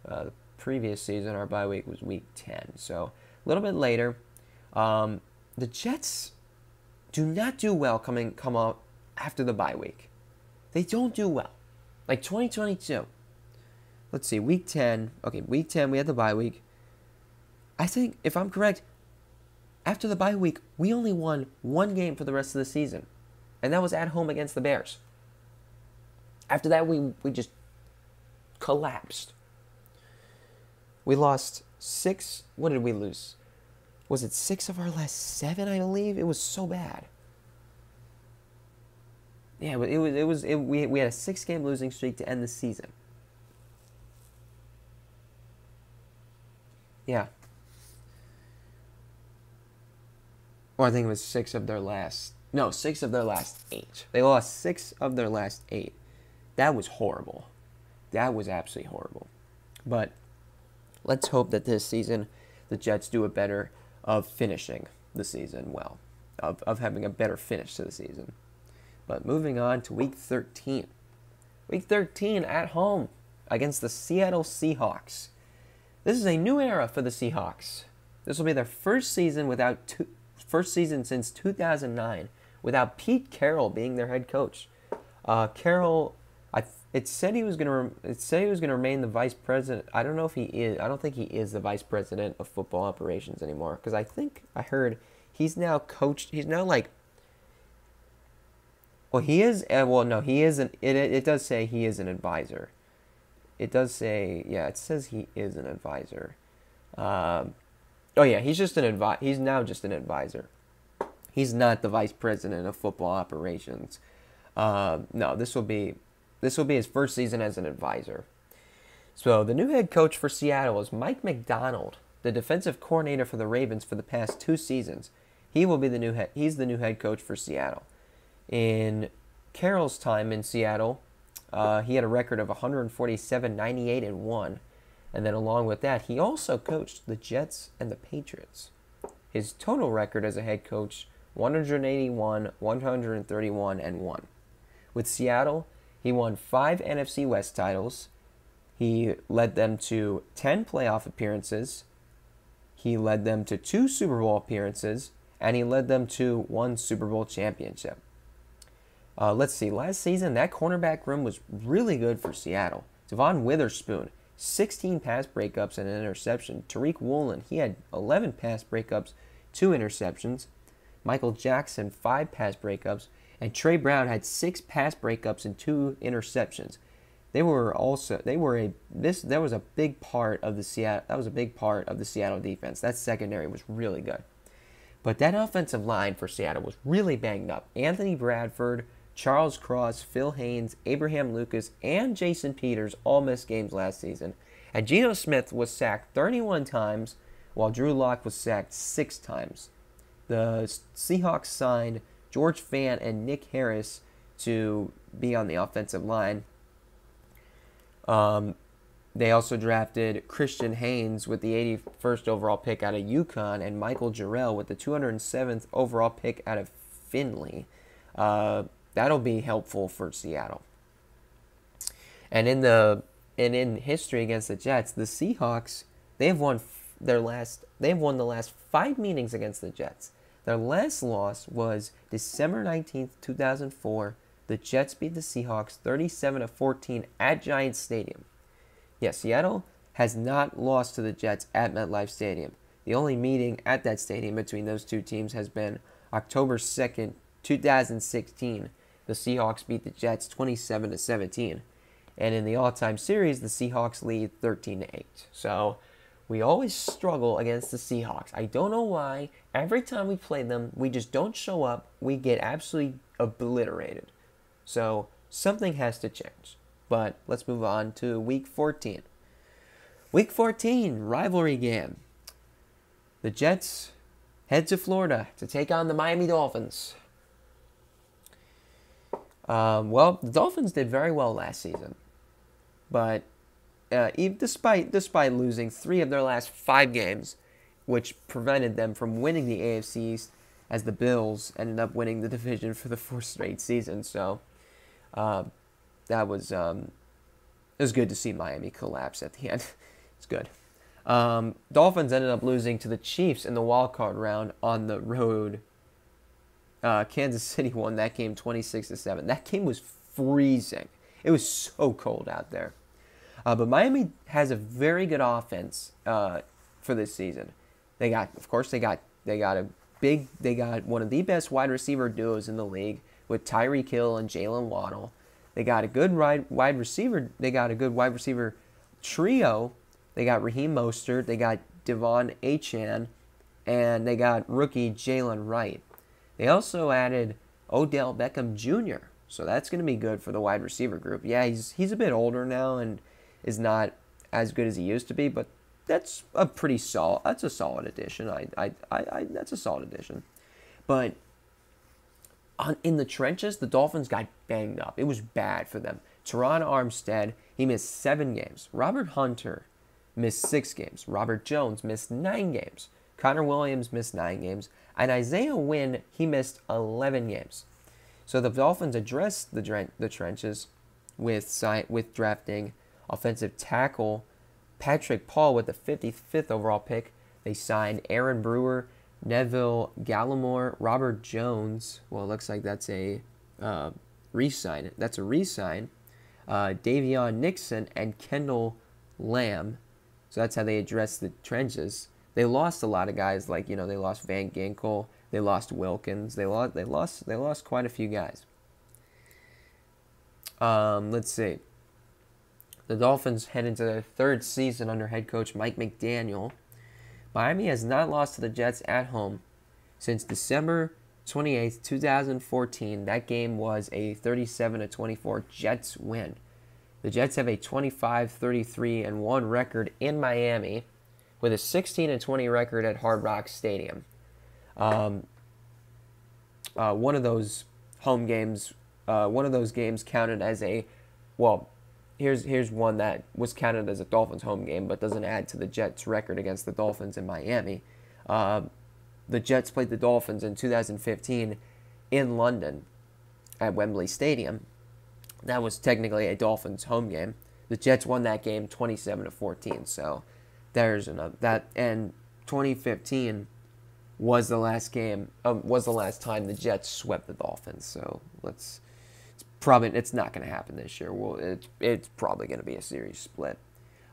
The previous season our bye week was week 10. So a little bit later. The Jets do not do well come up after the bye week. They don't do well. Like 2022. Let's see, week 10. Okay, week 10 we had the bye week. I think, if I'm correct, after the bye week, we only won 1 game for the rest of the season. And that was at home against the Bears. After that, we just collapsed. We lost 6. What did we lose? Was it 6 of our last 7, I believe? It was so bad. Yeah, but we had a 6-game losing streak to end the season. Yeah. Or I think it was 6 of their last 8. They lost 6 of their last 8. That was horrible. That was absolutely horrible. But let's hope that this season the Jets do it better of finishing the season well, of having a better finish to the season. But moving on to Week 13. Week 13 at home against the Seattle Seahawks. This is a new era for the Seahawks. This will be their first season since 2009 without Pete Carroll being their head coach. Carroll, it said he was going to remain the vice president. I don't know if he is. I don't think he is the vice president of football operations anymore, because I think I heard he's now coached. He's now like. Well, he is. Well, no, he isn't. It does say he is an advisor. It does say, yeah, it says he is an advisor. Oh yeah, he's now just an advisor. He's not the vice president of football operations. No, this will be his first season as an advisor. So the new head coach for Seattle is Mike Macdonald, the defensive coordinator for the Ravens for the past 2 seasons. He's the new head coach for Seattle. In Carroll's time in Seattle, he had a record of 147, 98, and 1. And then along with that, he also coached the Jets and the Patriots. His total record as a head coach, 181, 131, and 1. With Seattle, he won 5 NFC West titles. He led them to 10 playoff appearances. He led them to 2 Super Bowl appearances. And he led them to 1 Super Bowl championship. Let's see. Last season, that cornerback room was really good for Seattle. Devon Witherspoon, 16 pass breakups and an interception. Tariq Woolen, he had 11 pass breakups, 2 interceptions. Michael Jackson, 5 pass breakups. And Trey Brown had 6 pass breakups and 2 interceptions. That was a big part of the Seattle defense. That secondary was really good. But that offensive line for Seattle was really banged up. Anthony Bradford, Charles Cross, Phil Haynes, Abraham Lucas, and Jason Peters all missed games last season. And Geno Smith was sacked 31 times, while Drew Lock was sacked 6 times. The Seahawks signed George Fant and Nick Harris to be on the offensive line. They also drafted Christian Haynes with the 81st overall pick out of UConn and Michael Jarrell with the 207th overall pick out of Findlay. That'll be helpful for Seattle. And in history against the Jets, the Seahawks, they've won the last 5 meetings against the Jets. Their last loss was December 19th, 2004. The Jets beat the Seahawks 37-14 at Giants Stadium. Yes, Seattle has not lost to the Jets at MetLife Stadium. The only meeting at that stadium between those 2 teams has been October 2nd, 2016. The Seahawks beat the Jets 27-17. And in the all-time series, the Seahawks lead 13-8. So we always struggle against the Seahawks. I don't know why. Every time we play them, we just don't show up. We get absolutely obliterated. So something has to change. But let's move on to Week 14. Week 14, rivalry game. The Jets head to Florida to take on the Miami Dolphins. Well, the Dolphins did very well last season. But despite losing 3 of their last 5 games, which prevented them from winning the AFC East, as the Bills ended up winning the division for the 4th straight season. So Uh, that was it was good to see Miami collapse at the end. It's good. Dolphins ended up losing to the Chiefs in the wild card round on the road. Kansas City won that game 26-7. That game was freezing. It was so cold out there. But Miami has a very good offense for this season. They got one of the best wide receiver duos in the league with Tyreek Hill and Jalen Waddle. They got a good wide receiver. They got a good wide receiver trio. They got Raheem Mostert. They got Devon Achane, and they got rookie Jalen Wright. They also added Odell Beckham Jr., so that's going to be good for the wide receiver group. Yeah, he's a bit older now and is not as good as he used to be, but that's a pretty solid. That's a solid addition. That's a solid addition. But in the trenches, the Dolphins got banged up. It was bad for them. Teron Armstead, he missed 7 games. Robert Hunter missed 6 games. Robert Jones missed 9 games. Connor Williams missed 9 games. And Isaiah Wynn, he missed 11 games. So the Dolphins addressed the trenches with drafting offensive tackle Patrick Paul with the 55th overall pick. They signed Aaron Brewer, Neville Gallimore, Robert Jones. Well, it looks like that's a re-sign. That's a re-sign. Davion Nixon and Kendall Lamb. So that's how they addressed the trenches. They lost a lot of guys, like they lost Van Ginkel, they lost Wilkins, they lost quite a few guys. Let's see. The Dolphins head into their 3rd season under head coach Mike McDaniel. Miami has not lost to the Jets at home since December 28th, 2014. That game was a 37-24 Jets win. The Jets have a 25-33-1 record in Miami, with a 16-20 record at Hard Rock Stadium. One of those home games, counted as a, well, here's one that was counted as a Dolphins home game, but doesn't add to the Jets' record against the Dolphins in Miami. The Jets played the Dolphins in 2015 in London at Wembley Stadium. That was technically a Dolphins home game. The Jets won that game 27-14. So there's that, and 2015 was the last time the Jets swept the Dolphins. So it's not going to happen this year. Well, it's probably going to be a series split.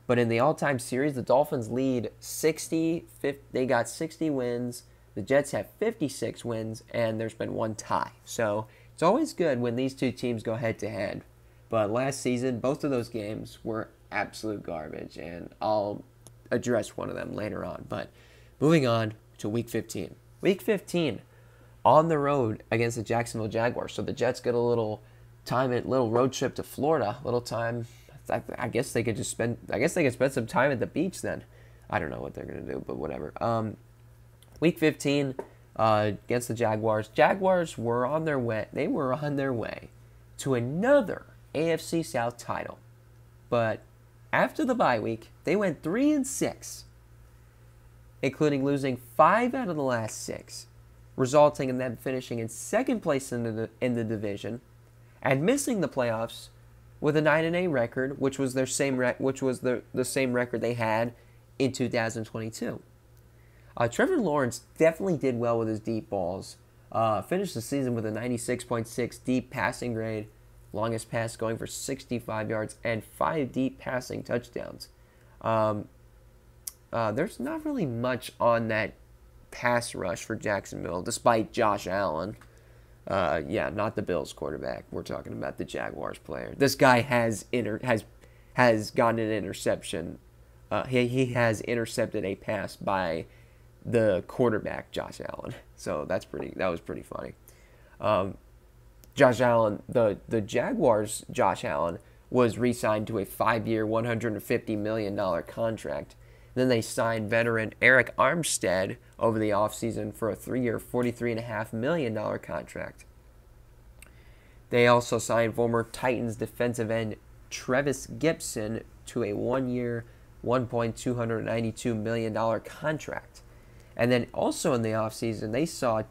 But in the all-time series, the Dolphins lead 60. They got 60 wins. The Jets have 56 wins, and there's been 1 tie. So it's always good when these two teams go head-to-head. But last season, both of those games were absolute garbage, and I'll address one of them later on. But moving on to Week 15. Week 15, on the road against the Jacksonville Jaguars. So the Jets get a little road trip to Florida. Little time. I guess they could spend some time at the beach then. I don't know what they're going to do, but whatever. Week 15 against the Jaguars. Jaguars were on their way. They were on their way to another AFC South title. But after the bye week, they went 3-6, including losing 5 out of the last 6, resulting in them finishing in 2nd place in the division and missing the playoffs with a 9-8 record, which was the same record they had in 2022. Trevor Lawrence definitely did well with his deep balls. Finished the season with a 96.6 deep passing grade, longest pass going for 65 yards, and 5 deep passing touchdowns. There's not really much on that pass rush for Jacksonville, despite Josh Allen. Not the Bills quarterback. We're talking about the Jaguars player. This guy has gotten an interception. He has intercepted a pass by the quarterback, Josh Allen. So that was pretty funny. Josh Allen, the Jaguars' Josh Allen was re-signed to a 5-year, $150 million contract. Then they signed veteran Eric Armstead over the offseason for a 3-year, $43.5 million contract. They also signed former Titans defensive end Trevis Gibson to a 1-year, $1.292 million contract. And then also in the offseason, they saw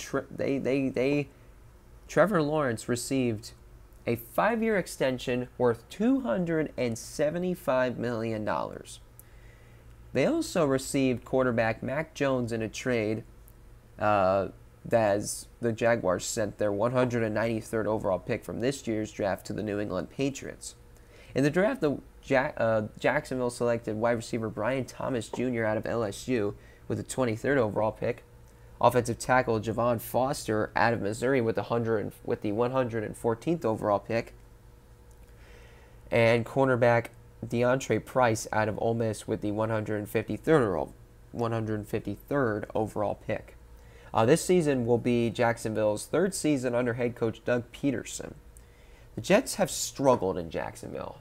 Trevor Lawrence received a 5-year extension worth $275 million. They also received quarterback Mac Jones in a trade as the Jaguars sent their 193rd overall pick from this year's draft to the New England Patriots. In the draft, Jacksonville selected wide receiver Brian Thomas Jr. out of LSU with the 23rd overall pick, offensive tackle Javon Foster out of Missouri with the 114th overall pick, and cornerback DeAndre Price out of Ole Miss with the 153rd overall pick. This season will be Jacksonville's third season under head coach Doug Peterson. The Jets have struggled in Jacksonville.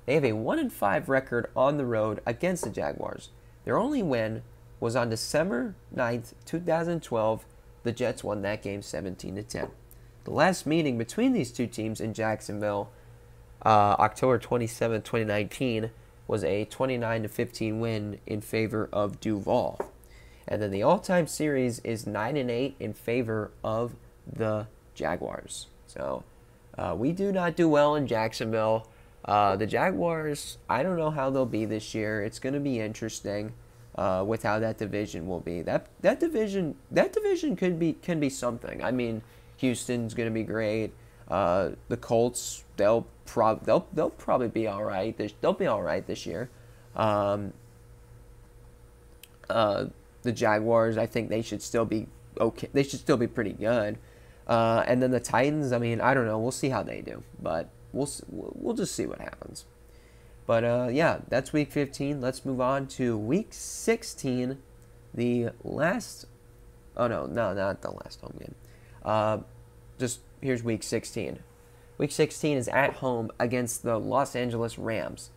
They have a 1-5 record on the road against the Jaguars. Their only win was on December 9th, 2012. The Jets won that game 17-10. The last meeting between these two teams in Jacksonville, October 27, 2019, was a 29-15 win in favor of Duval. And then the all-time series is 9-8 in favor of the Jaguars. So we do not do well in Jacksonville. The Jaguars, I don't know how they'll be this year. It's going to be interesting with how that division will be. That division can be something. I mean, Houston's going to be great. The Colts, they'll probably be all right. They'll be all right this year. The Jaguars, I think they should still be okay. They should still be pretty good. And then the Titans, I mean, I don't know. We'll see how they do, but we'll just see what happens. But yeah, that's Week 15. Let's move on to Week 16, the last. Oh no, not the last home game. Just here's Week 16. Week 16 is at home against the Los Angeles Rams.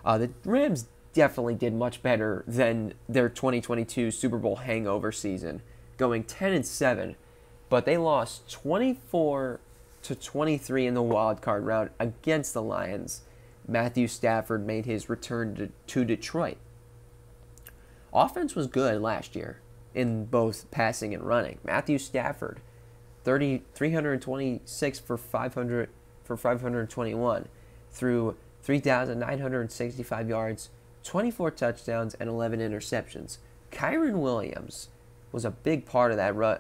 The Rams definitely did much better than their 2022 Super Bowl hangover season, going 10-7, but they lost 24-23 in the wild card round against the Lions. Matthew Stafford made his return to Detroit. Offense was good last year in both passing and running. Matthew Stafford, 326 for 521, threw 3,965 yards, 24 touchdowns, and 11 interceptions. Kyren Williams was a big part of that run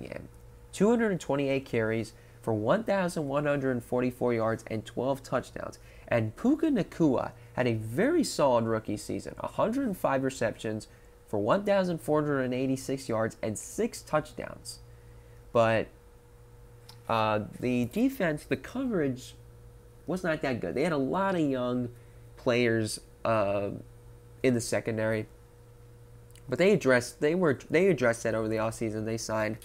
game. 228 carries for 1,144 yards and 12 touchdowns. And Puka Nacua had a very solid rookie season. 105 receptions for 1,486 yards and 6 touchdowns. But the defense, the coverage was not that good. They had a lot of young players in the secondary, but they addressed that over the offseason. They signed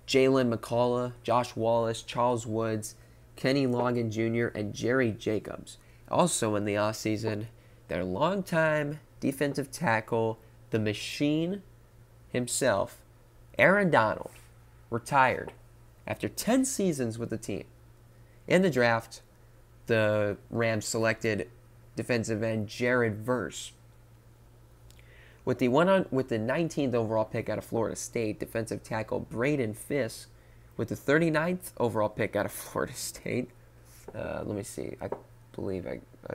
Jalen McCullough, Josh Wallace, Charles Woods, Kenny Logan Jr., and Jerry Jacobs. Also in the offseason, their longtime defensive tackle, the machine himself, Aaron Donald, retired after 10 seasons with the team. In the draft, the Rams selected defensive end Jared Verse. With the 19th overall pick out of Florida State, defensive tackle Braden Fisk with the 39th overall pick out of Florida State. Let me see. I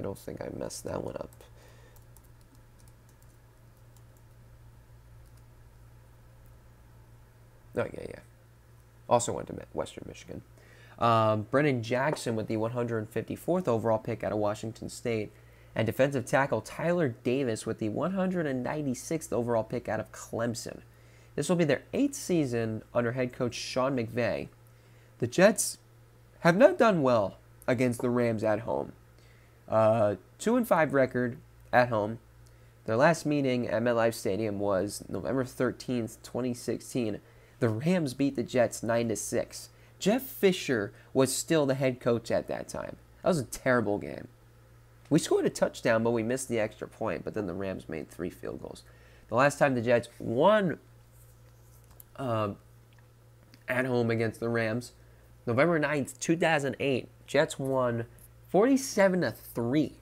don't think I messed that one up. Oh, yeah. Also went to Western Michigan. Brennan Jackson with the 154th overall pick out of Washington State. And defensive tackle Tyler Davis with the 196th overall pick out of Clemson. This will be their 8th season under head coach Sean McVay. The Jets have not done well against the Rams at home. 2-5 record at home. Their last meeting at MetLife Stadium was November 13th, 2016. The Rams beat the Jets 9-6. Jeff Fisher was still the head coach at that time. That was a terrible game. We scored a touchdown, but we missed the extra point. But then the Rams made 3 field goals. The last time the Jets won at home against the Rams, November 9th, 2008, Jets won 47-3.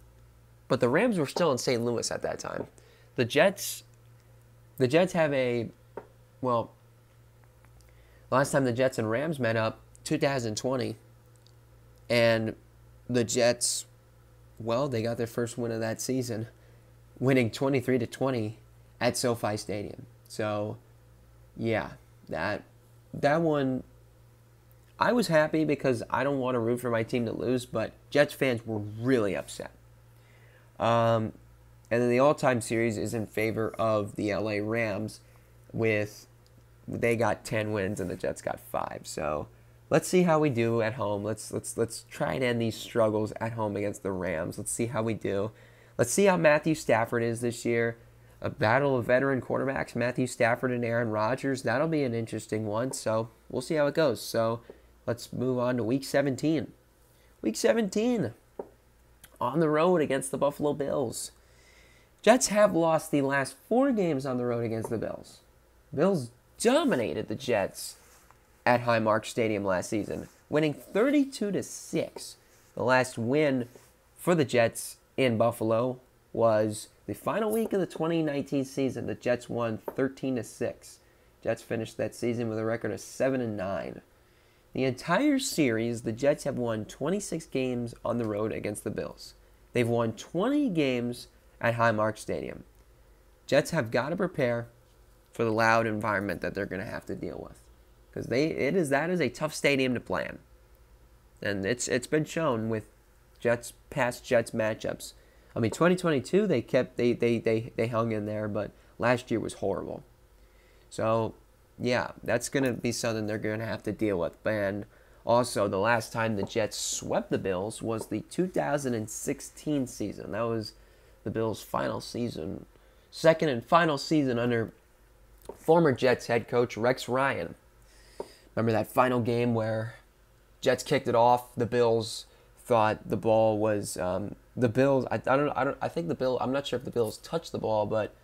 But the Rams were still in St. Louis at that time. The Jets have last time the Jets and Rams met up, 2020, And the Jets, well, they got their first win of that season, winning 23-20 at SoFi Stadium. So, yeah, that one, I was happy because I don't want to root for my team to lose, but Jets fans were really upset. And then the all-time series is in favor of the LA Rams, they got 10 wins and the Jets got 5. So let's see how we do at home. Let's try and end these struggles at home against the Rams. Let's see how we do. Let's see how Matthew Stafford is this year. A battle of veteran quarterbacks, Matthew Stafford and Aaron Rodgers. That'll be an interesting one. So we'll see how it goes. So let's move on to Week 17. Week 17, on the road against the Buffalo Bills. Jets have lost the last 4 games on the road against the Bills. Bills dominated the Jets at Highmark Stadium last season, winning 32-6. The last win for the Jets in Buffalo was the final week of the 2019 season. The Jets won 13-6. Jets finished that season with a record of 7-9. The entire series, the Jets have won 26 games on the road against the Bills. They've won 20 games at Highmark Stadium. Jets have got to prepare for the loud environment that they're going to have to deal with, because that is a tough stadium to play in, and it's been shown with past Jets matchups. I mean, 2022 they hung in there, but last year was horrible. So yeah, that's going to be something they're going to have to deal with. And also, the last time the Jets swept the Bills was the 2016 season. That was the Bills' final season, second and final season under former Jets head coach Rex Ryan. Remember that final game where Jets kicked it off? The Bills thought the ball was the Bills. I think the Bills. I'm not sure if the Bills touched the ball, but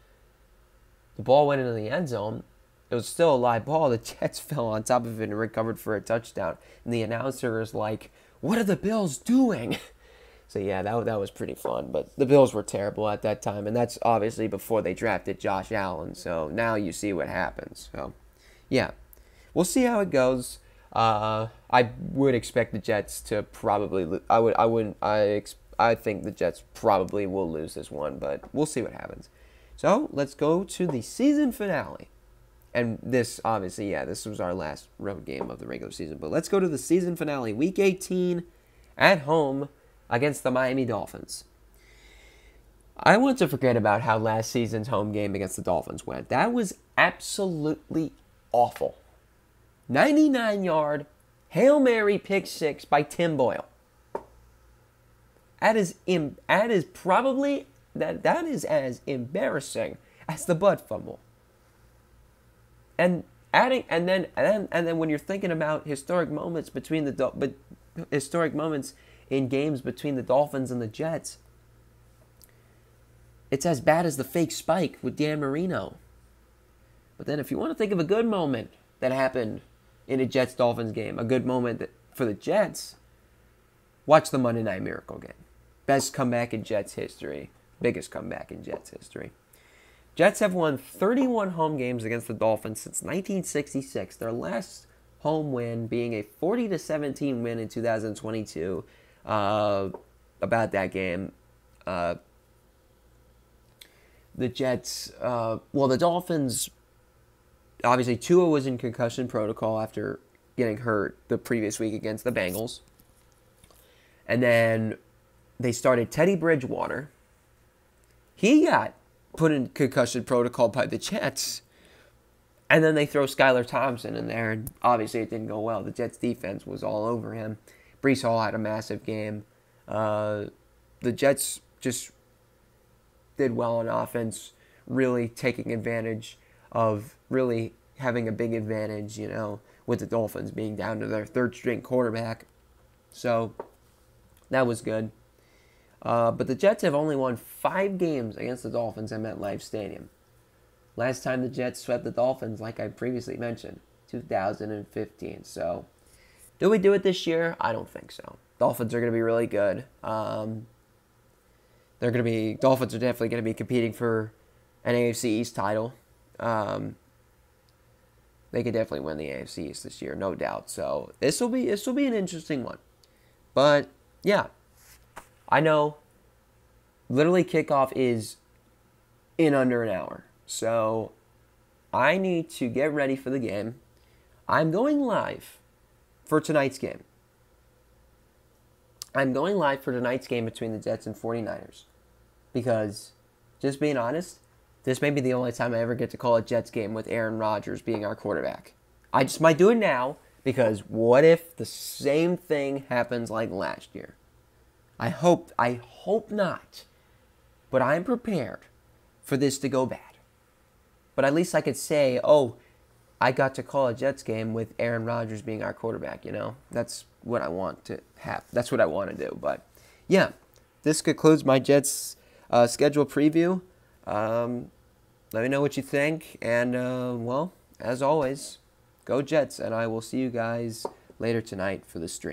the ball went into the end zone. It was still a live ball. The Jets fell on top of it and recovered for a touchdown. And the announcer is like, "What are the Bills doing?" So yeah, that was pretty fun. But the Bills were terrible at that time, and that's obviously before they drafted Josh Allen. So now you see what happens. So yeah, we'll see how it goes. I would expect the Jets to probably. I think the Jets probably will lose this one, but we'll see what happens. So let's go to the season finale. And this, obviously, yeah, this was our last road game of the regular season. But let's go to the season finale, Week 18, at home against the Miami Dolphins. I want to forget about how last season's home game against the Dolphins went. That was absolutely awful. 99-yard Hail Mary pick six by Tim Boyle. That is probably that is as embarrassing as the butt fumble. And then when you're thinking about historic moments in games between the Dolphins and the Jets, it's as bad as the fake spike with Dan Marino. But then if you want to think of a good moment that happened in a Jets-Dolphins game, a good moment for the Jets, watch the Monday Night Miracle game. Best comeback in Jets history. Biggest comeback in Jets history. Jets have won 31 home games against the Dolphins since 1966. Their last home win being a 40-17 win in 2022. About that game, the Jets. The Dolphins. Obviously, Tua was in concussion protocol after getting hurt the previous week against the Bengals, and then they started Teddy Bridgewater. He got put in concussion protocol by the Jets. And then they throw Skylar Thompson in there, and obviously it didn't go well. The Jets defense was all over him. Breece Hall had a massive game. The Jets just did well on offense, really taking advantage of really having a big advantage, with the Dolphins being down to their third-string quarterback. So that was good. But the Jets have only won 5 games against the Dolphins at MetLife Stadium. Last time the Jets swept the Dolphins, like I previously mentioned, 2015. So, do we do it this year? I don't think so. Dolphins are going to be really good. Dolphins are definitely going to be competing for an AFC East title. They could definitely win the AFC East this year, no doubt. So this will be an interesting one. But, yeah. I know literally kickoff is in under an hour. So, I need to get ready for the game. I'm going live for tonight's game. I'm going live for tonight's game between the Jets and 49ers. Because, just being honest, this may be the only time I ever get to call a Jets game with Aaron Rodgers being our quarterback. I just might do it now, because what if the same thing happens like last year? I hope not. But I'm prepared for this to go bad. But at least I could say, oh, I got to call a Jets game with Aaron Rodgers being our quarterback, you know? That's what I want to have. That's what I want to do. But, yeah, this concludes my Jets schedule preview. Let me know what you think. And, well, as always, go Jets. And I will see you guys later tonight for the stream.